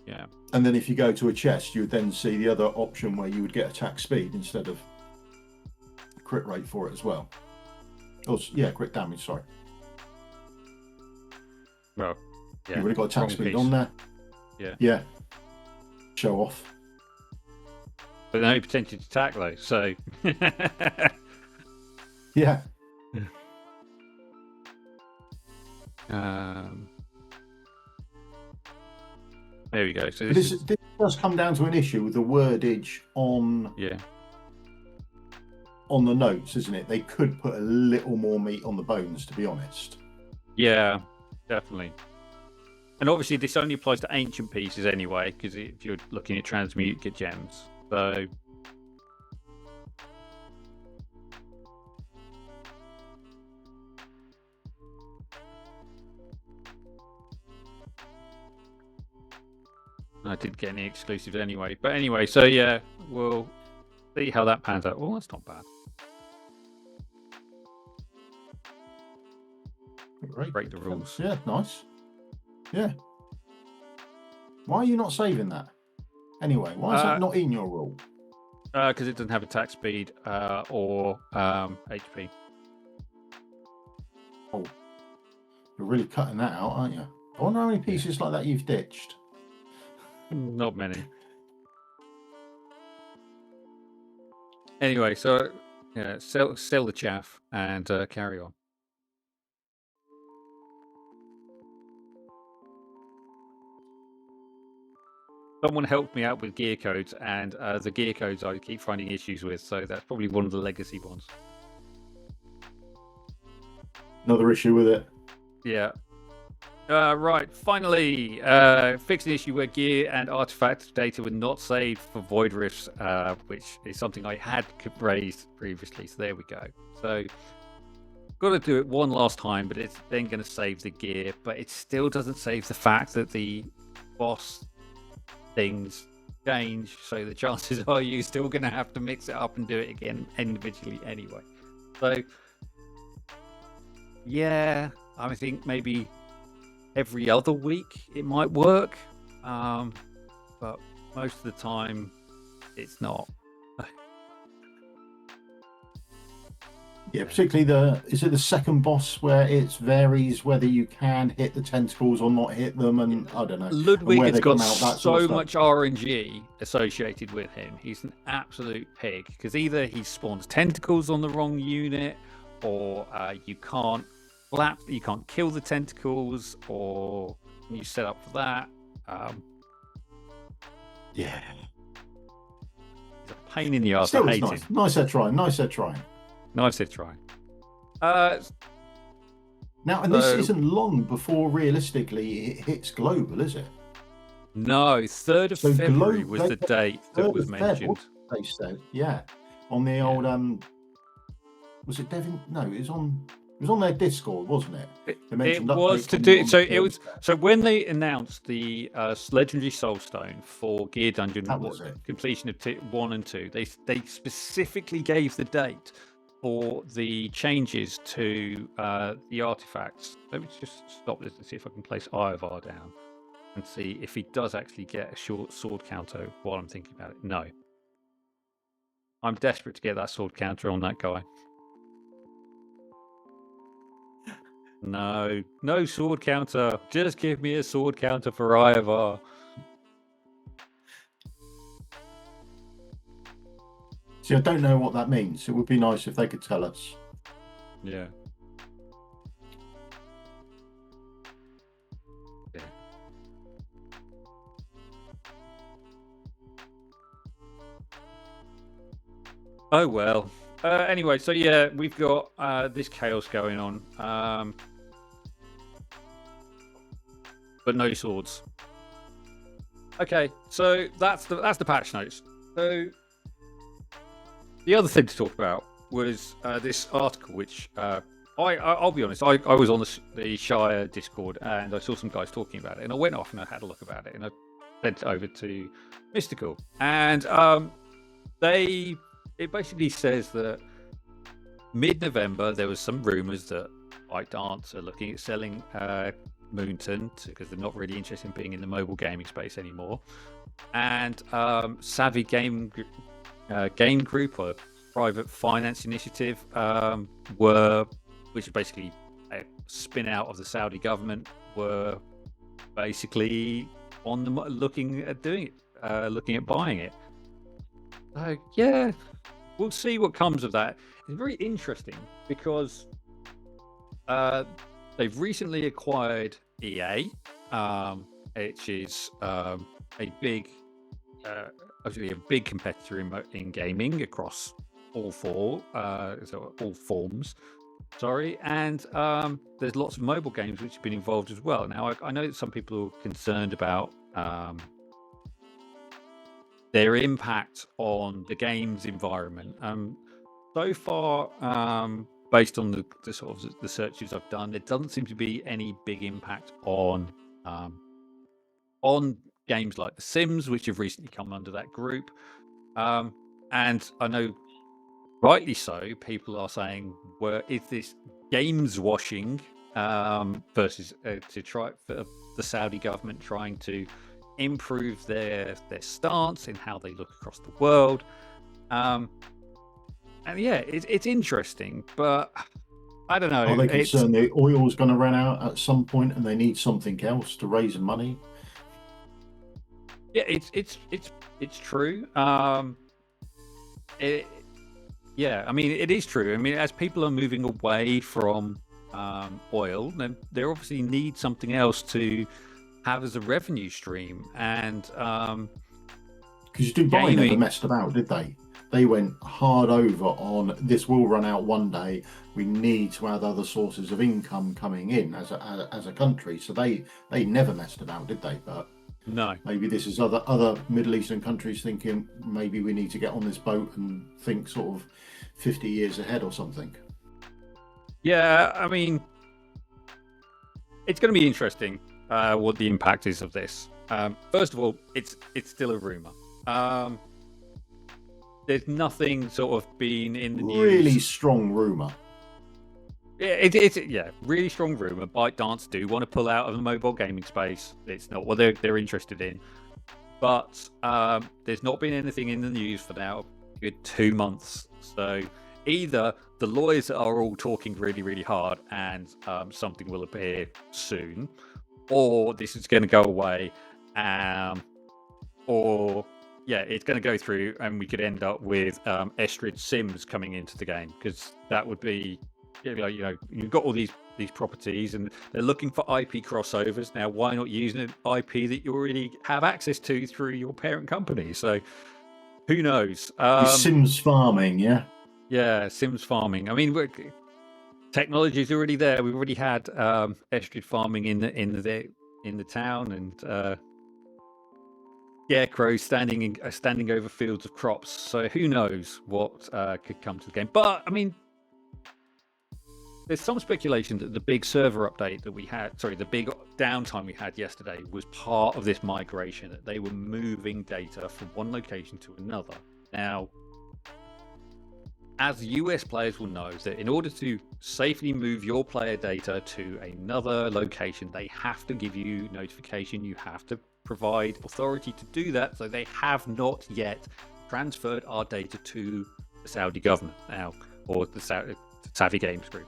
Yeah. And then if you go to a chest, you would then see the other option where you would get attack speed instead of crit rate for it as well. Oh, yeah, crit damage, sorry. Well, yeah. You've already got attack speed on there. Yeah. Yeah. Show off. But no potential to attack though, so. Yeah. There we go. So this does come down to an issue with the wordage on on the notes, isn't it? They could put a little more meat on the bones, to be honest. Yeah, definitely. And obviously, this only applies to ancient pieces anyway, because if you're looking at transmute, you get gems. So. I didn't get any exclusives anyway. But anyway, so yeah, we'll see how that pans out. Oh, that's not bad. Great. Break the rules. Yeah, nice. Yeah. Why are you not saving that? Anyway, why is that not in your rule? Because it doesn't have attack speed or HP. Oh, you're really cutting that out, aren't you? I wonder how many pieces like that you've ditched. Not many. Anyway, so yeah, sell the chaff and carry on. Someone helped me out with gear codes, and the gear codes I keep finding issues with, so that's probably one of the legacy ones. Another issue with it. Yeah. Right, finally, fixed an issue where gear and artifact data were not saved for void rifts, which is something I had raised previously, so there we go. So, got to do it one last time, but it's then going to save the gear, but it still doesn't save the fact that the boss things change, so the chances are you're still going to have to mix it up and do it again individually anyway. So, yeah, I think maybe every other week it might work, but most of the time it's not. Yeah, particularly is it the second boss where it varies whether you can hit the tentacles or not hit them, and I don't know. Ludwig has got so much RNG associated with him. He's an absolute pig, because either he spawns tentacles on the wrong unit, or you can't kill the tentacles, or you set up for that. Yeah, it's a pain in the arse. I hate nice. it. Nice at trying. Now, and this isn't long before realistically it hits global, is it? No, 3rd of February was the date that was mentioned. They said, yeah, on the old was it Devin? No, it was on their Discord, wasn't it? It was to do so. It was so when they announced the legendary soulstone for Gear Dungeon completion of 1 and 2. They specifically gave the date for the changes to the artifacts. Let me just stop this and see if I can place Ivar down and see if he does actually get a short sword counter while I'm thinking about it. No. I'm desperate to get that sword counter on that guy. No sword counter. Just give me a sword counter for Ivar. See, I don't know what that means. It would be nice if they could tell us. Yeah. Oh well. Anyway, so yeah, we've got this chaos going on, but no swords. Okay, so that's the patch notes. So the other thing to talk about was this article, which I'll be honest, I was on the Shire Discord and I saw some guys talking about it, and I went off and I had a look about it, and I sent it over to Mystical, and it basically says that mid-November there was some rumours that ByteDance are looking at selling Moonton because they're not really interested in being in the mobile gaming space anymore, and Savvy Game Group, or private finance initiative, which is basically a spin out of the Saudi government, were basically on the looking at doing it, looking at buying it. So yeah, we'll see what comes of that. It's very interesting because they've recently acquired EA, which is a big competitor in gaming across all forms. Sorry, and there's lots of mobile games which have been involved as well. Now, I know that some people are concerned about their impact on the game's environment. So far, based on the sort of the searches I've done, there doesn't seem to be any big impact on games like The Sims, which have recently come under that group. And I know, rightly so, people are saying, "Where is this games washing?" Versus to try for the Saudi government trying to improve their stance in how they look across the world. And yeah, it's interesting, but I don't know. Are they concerned the oil's going to run out at some point and they need something else to raise money? Yeah, it's true. Yeah, I mean, it is true. I mean, as people are moving away from oil, then they obviously need something else to have as a revenue stream. And because Dubai never messed about, did they? They went hard over on this will run out one day. We need to have other sources of income coming in as a country. So they never messed about, did they? But no, maybe this is other Middle Eastern countries thinking maybe we need to get on this boat and think sort of 50 years ahead or something. Yeah, I mean, it's going to be interesting what the impact is of this. First of all, it's still a rumor. There's nothing sort of been in the news. Really strong rumor. It's really strong rumor. ByteDance do want to pull out of the mobile gaming space. It's not what they're interested in. But there's not been anything in the news for now a good 2 months. So either the lawyers are all talking really, really hard and something will appear soon, or this is going to go away, or it's going to go through and we could end up with Estrid Sims coming into the game, because that would be, you've got all these properties and they're looking for IP crossovers. Now, why not use an IP that you already have access to through your parent company? So who knows? Sims farming, yeah? Yeah, Sims farming. I mean, technology is already there. We've already had Estrid farming in the town, and scarecrows standing over fields of crops. So who knows what could come to the game? But I mean, there's some speculation that the big server update that we had, the big downtime we had yesterday, was part of this migration, that they were moving data from one location to another. Now, as US players will know, that in order to safely move your player data to another location, they have to give you notification. You have to provide authority to do that. So they have not yet transferred our data to the Saudi government now, or the Savvy Games Group.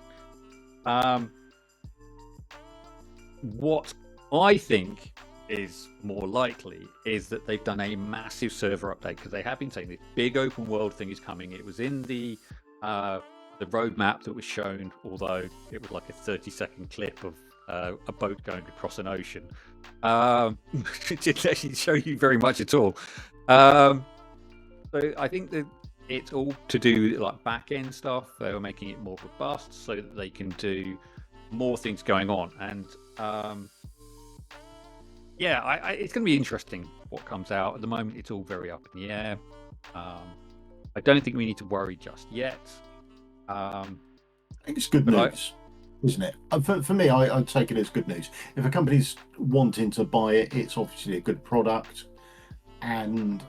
What I think is more likely is that they've done a massive server update, because they have been saying this big open world thing is coming. It was in the roadmap that was shown, although it was like a 30-second clip of a boat going across an ocean. It didn't actually show you very much at all. So I think that it's all to do with like back end stuff. They were making it more robust so that they can do more things going on. And it's going to be interesting what comes out. At the moment, it's all very up in the air. I don't think we need to worry just yet. I think it's good news, isn't it? For me, I take it as good news. If a company's wanting to buy it, it's obviously a good product, and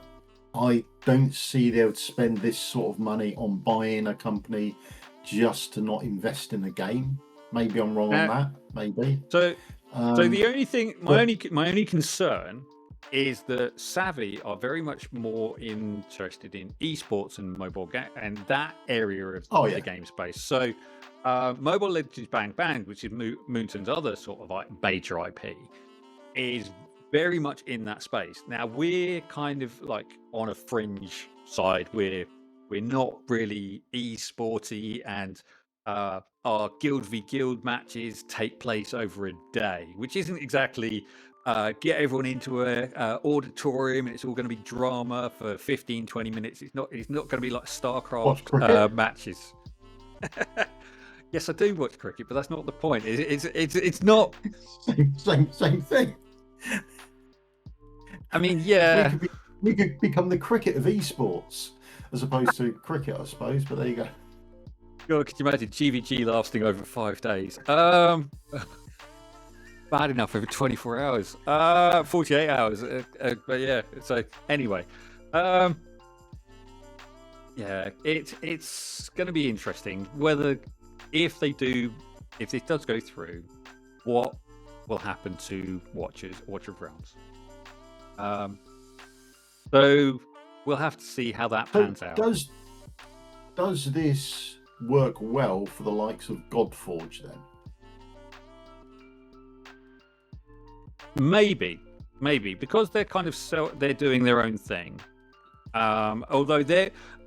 I don't see they would spend this sort of money on buying a company just to not invest in a game. Maybe I'm wrong on that. Maybe. So the only thing, my only concern is that Savvy are very much more interested in esports and mobile game and that area of the game space. So Mobile Legends Bang Bang, which is Moonton's other sort of like beta IP, is very much in that space. Now we're kind of like on a fringe side. We're not really esporty, and our guild v guild matches take place over a day, which isn't exactly get everyone into a auditorium, and it's all going to be drama for 15-20 minutes. It's not going to be like StarCraft matches. Yes, I do watch cricket, but that's not the point. It's not same thing. I mean, yeah, we could become the cricket of esports as opposed to cricket, I suppose. But there you go. God, could you imagine GvG lasting over 5 days? Bad enough over 24 hours, 48 hours. But yeah, so anyway, yeah, it's going to be interesting whether if this does go through, what will happen to Watch of Realms. So we'll have to see how that pans out. Does this work well for the likes of Godforge then? Maybe because they're kind of they're doing their own thing. Although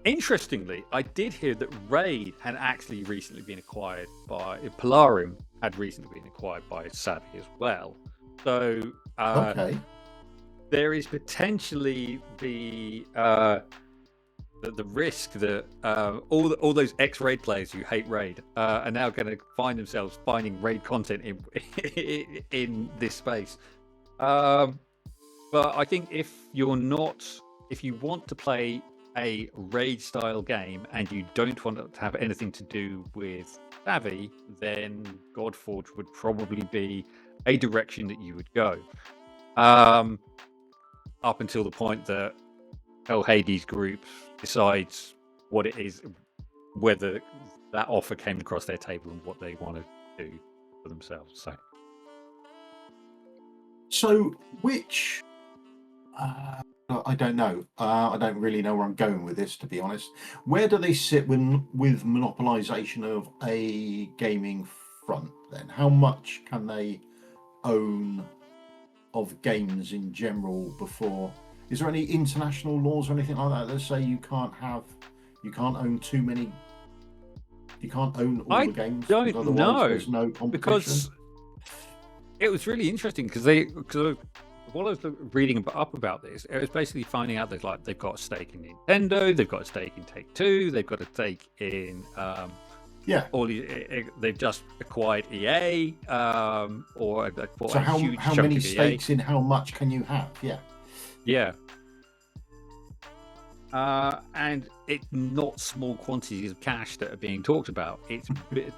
interestingly, I did hear that Raid had actually recently been acquired by Polarium had recently been acquired by Savvy as well. So okay. There is potentially the risk that all those ex-Raid players who hate Raid are now going to find themselves finding Raid content in this space. But I think if you want to play a Raid style game and you don't want it to have anything to do with Savvy, then Godforge would probably be a direction that you would go. Up until the point that El Hades Group decides what it is, whether that offer came across their table and what they want to do for themselves. So which I don't know. I don't really know where I'm going with this, to be honest. Where do they sit with monopolization of a gaming front then? How much can they own of games in general before? Is there any international laws or anything like that that say you can't own too many, you can't own all the games? I don't know. There's no competition. Because it was really interesting because while I was reading up about this, it was basically finding out that they've got a stake in Nintendo, they've got a stake in Take-Two, they've got a stake in they've just acquired EA, or so how many stakes in how much can you have? Yeah. And it's not small quantities of cash that are being talked about. It's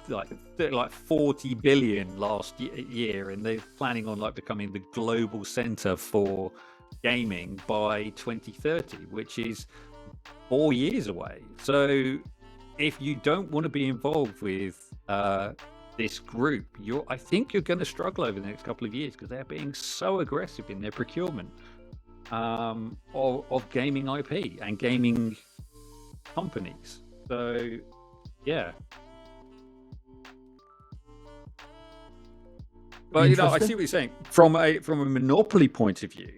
like 40 billion last year, and they're planning on becoming the global center for gaming by 2030, which is 4 years away. So if you don't want to be involved with this group, I think you're going to struggle over the next couple of years because they're being so aggressive in their procurement of gaming IP and gaming companies. So yeah, but I see what you're saying from a monopoly point of view.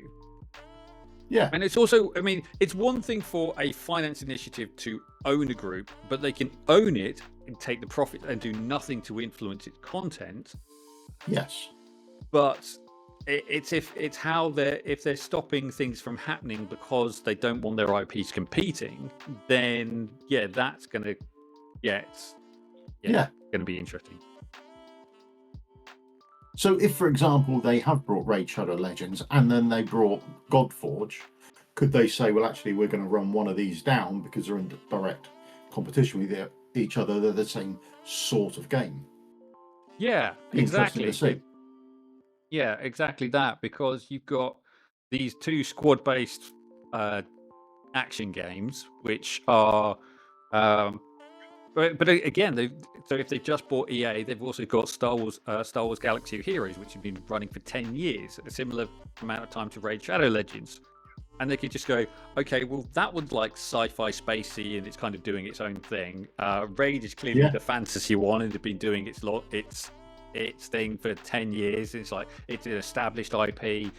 Yeah, and it's also, I mean, it's one thing for a finance initiative to own a group, but they can own it and take the profit and do nothing to influence its content. Yes, but it's if they're stopping things from happening because they don't want their IPs competing, then that's gonna going to be interesting. So if, for example, they have brought Raid Shadow Legends and then they brought Godforge, could they say, well, actually, we're going to run one of these down because they're in direct competition with each other? They're the same sort of game. Yeah, exactly. Yeah, exactly that, because you've got these two squad-based action games, which are... But again, so if they've just bought EA, they've also got Star Wars Galaxy of Heroes, which have been running for 10 years, a similar amount of time to Raid Shadow Legends. And they could just go, okay, well, that one's like sci-fi spacey and it's kind of doing its own thing. Raid is clearly the fantasy one and they've been doing its thing for 10 years. It's like, it's an established IP.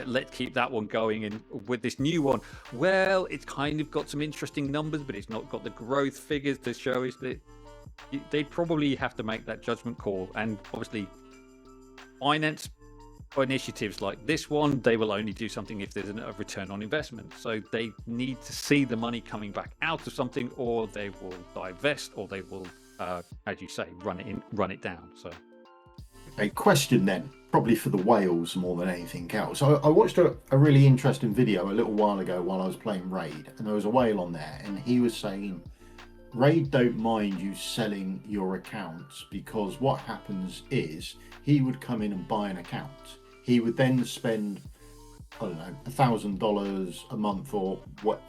Let's keep that one going. And with this new one, well, it's kind of got some interesting numbers, but it's not got the growth figures to show us that they probably have to make that judgment call. And obviously, finance for initiatives like this one, they will only do something if there's a return on investment. So they need to see the money coming back out of something, or they will divest, or they will, as you say, run it down. So, a question then, probably for the whales more than anything else. I watched a really interesting video a little while ago while I was playing Raid, and there was a whale on there, and he was saying Raid don't mind you selling your accounts, because what happens is he would come in and buy an account. He would then spend, I don't know, $1,000 a month or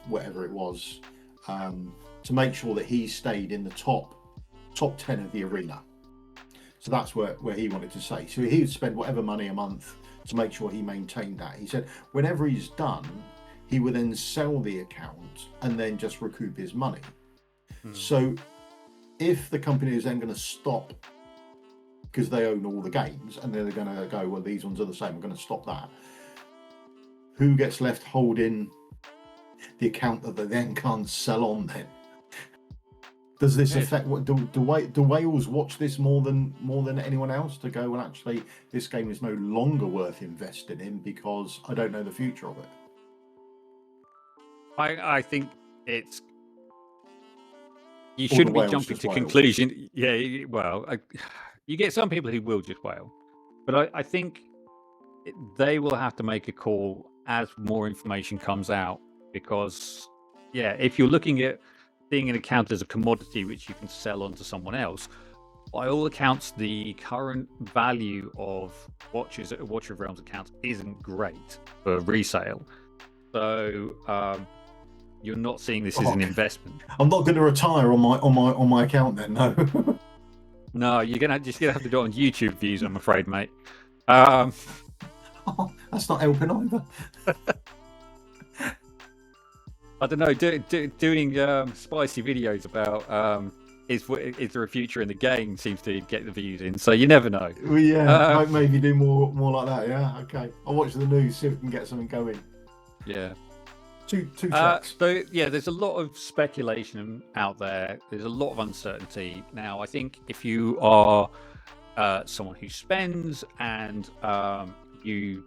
whatever it was, to make sure that he stayed in the top 10 of the arena. So that's where he wanted to say. So he would spend whatever money a month to make sure he maintained that. He said whenever he's done, he would then sell the account and then just recoup his money. So if the company is then going to stop, because they own all the games, and they're going to go, well, these ones are the same, I'm going to stop that, who gets left holding the account that they then can't sell on then? Does this affect what do whales watch this more than anyone else, to go, well, actually this game is no longer worth investing in because I don't know the future of it? I think it's, you shouldn't be jumping to conclusion. Yeah, well, you get some people who will just whale, but I think they will have to make a call as more information comes out, because if you're looking at seeing an account as a commodity which you can sell on to someone else, by all accounts the current value of Watcher of Realms accounts isn't great for resale. So you're not seeing this as an investment. I'm not going to retire on my account then, no. No, you're gonna have to do it on YouTube views, I'm afraid, mate. That's not helping either. I don't know. Doing spicy videos about is there a future in the game seems to get the views in. So you never know. Well, yeah, maybe do more like that. Yeah, okay. I'll watch the news, see if we can get something going. Yeah. Two checks. So there's a lot of speculation out there. There's a lot of uncertainty. Now, I think if you are someone who spends and you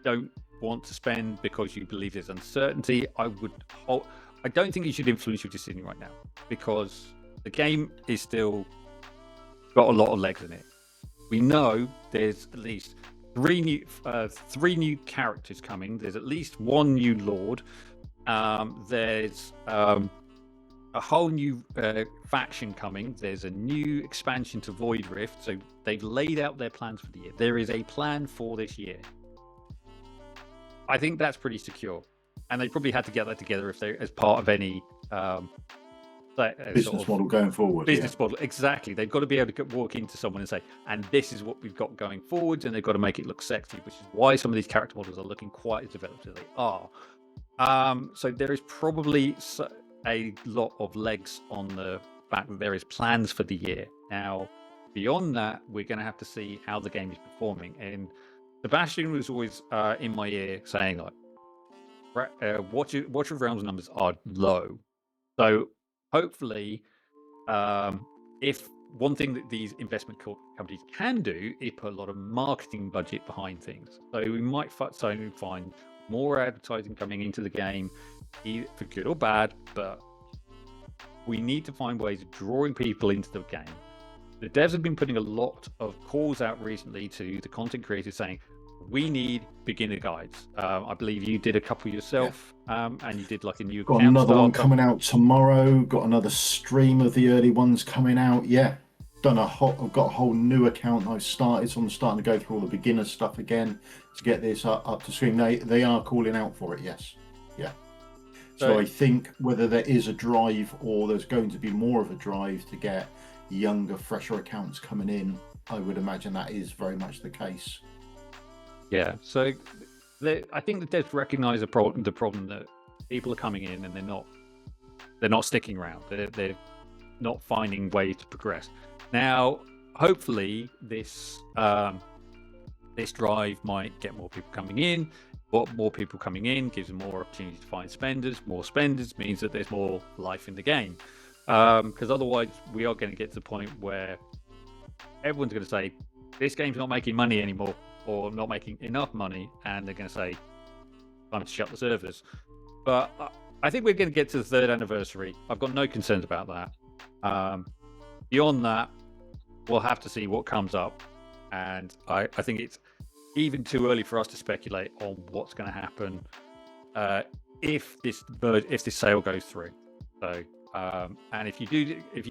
don't want to spend because you believe there's uncertainty, I don't think you should influence your decision right now, because the game is still got a lot of legs in it. We know there's at least three new characters coming. There's at least one new lord. There's a whole new faction coming. There's a new expansion to Void Rift. So they've laid out their plans for the year. There is a plan for this year. I think that's pretty secure, and they probably had to get that together if they, as part of any business model going forward. Business model, exactly. They've got to be able to walk into someone and say, and this is what we've got going forward, and they've got to make it look sexy, which is why some of these character models are looking quite as developed as they are. So there is probably a lot of legs on the fact that there is plans for the year. Now, beyond that, we're going to have to see how the game is performing. And Sebastian was always in my ear saying, like, Watcher of Realms numbers are low. So hopefully, if one thing that these investment companies can do is put a lot of marketing budget behind things. So we might suddenly find more advertising coming into the game, either for good or bad, but we need to find ways of drawing people into the game. The devs have been putting a lot of calls out recently to the content creators saying, we need beginner guides. I believe you did a couple yourself, and you did like a new got another one coming out tomorrow. Got another stream of the early ones coming out. Yeah, I've got a whole new account I've started, so I'm starting to go through all the beginner stuff again to get this up to stream. They are calling out for it. Yes, yeah. So I think whether there is a drive or there's going to be more of a drive to get younger, fresher accounts coming in, I would imagine that is very much the case. Yeah, so I think the devs recognise the problem that people are coming in and they're not sticking around. They're not finding ways to progress. Now, hopefully, this drive might get more people coming in. But more people coming in gives them more opportunity to find spenders. More spenders means that there's more life in the game. Because otherwise, we are going to get to the point where everyone's going to say, this game's not making money anymore. or not making enough money, and they're going to say, time to shut the servers. But I think we're going to get to the 3rd anniversary. I've got no concerns about that. Beyond that, we'll have to see what comes up. And I think it's even too early for us to speculate on what's going to happen if this sale goes through. So, and if you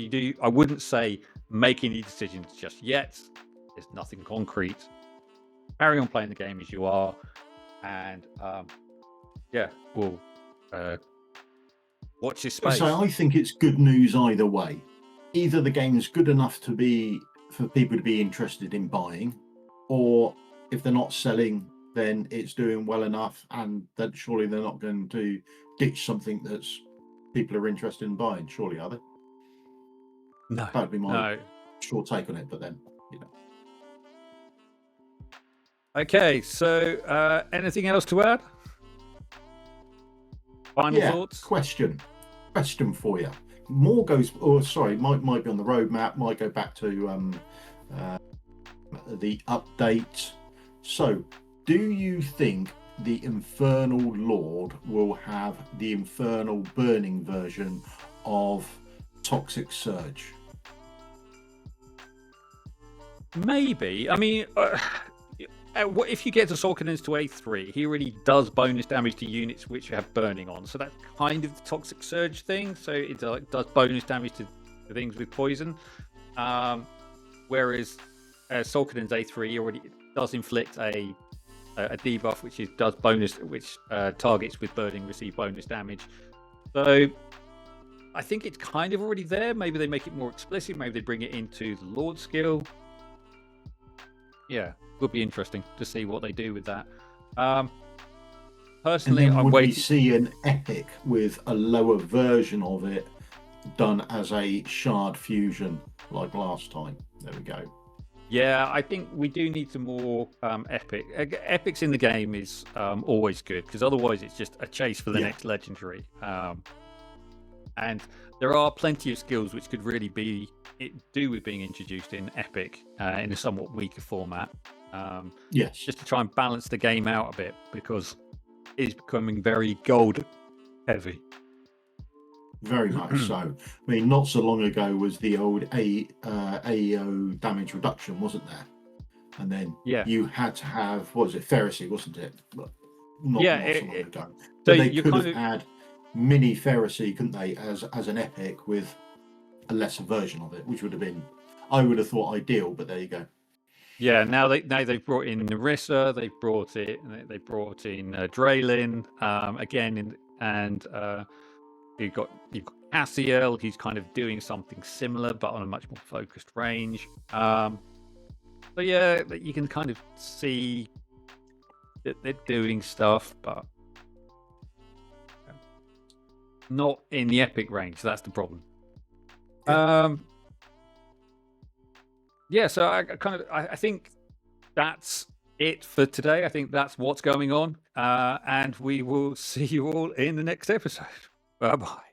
do, I wouldn't say make any decisions just yet. There's nothing concrete. Carry on playing the game as you are, and we'll watch this space. So I think it's good news either way. Either the game's good enough for people to be interested in buying, or if they're not selling, then it's doing well enough, and that surely they're not going to ditch something that's people are interested in buying. Surely, are they? No, that'd be my short take on it. But then, Okay, so anything else to add? Final thoughts? Question for you. Might be on the roadmap, might go back to the update. So, do you think the Infernal Lord will have the Infernal Burning version of Toxic Surge? Maybe. I mean, if you get to Sorkinens to A3, he already does bonus damage to units which have burning on. So that's kind of the Toxic Surge thing. So it does bonus damage to things with poison. Whereas Sorkinens A3 already does inflict a debuff which does bonus, which targets with burning receive bonus damage. So I think it's kind of already there. Maybe they make it more explicit. Maybe they bring it into the Lord skill. Yeah, would be interesting to see what they do with that. Personally, and then I'm waiting. We see an epic with a lower version of it done as a shard fusion like last time. There we go. Yeah, I think we do need some more epic. Epics in the game is always good, because otherwise it's just a chase for the next legendary. And there are plenty of skills which could really do with being introduced in epic in a somewhat weaker format. Yes, just to try and balance the game out a bit, because it's becoming very gold heavy. Very much so. I mean, not so long ago was the old AO damage reduction, wasn't there? And then you had to have, what was it, Pharisee, wasn't it? Not so long ago. So they could have had mini Pharisee, couldn't they, as an epic with a lesser version of it, which would have been, I would have thought, ideal. But there you go. Yeah, now they've brought in Narissa, they've brought in Draylin again, and you've got Cassiel, who's kind of doing something similar but on a much more focused range. So yeah, you can kind of see that they're doing stuff, but not in the epic range. That's the problem. Yeah, so I think that's it for today. I think that's what's going on, and we will see you all in the next episode. Bye bye.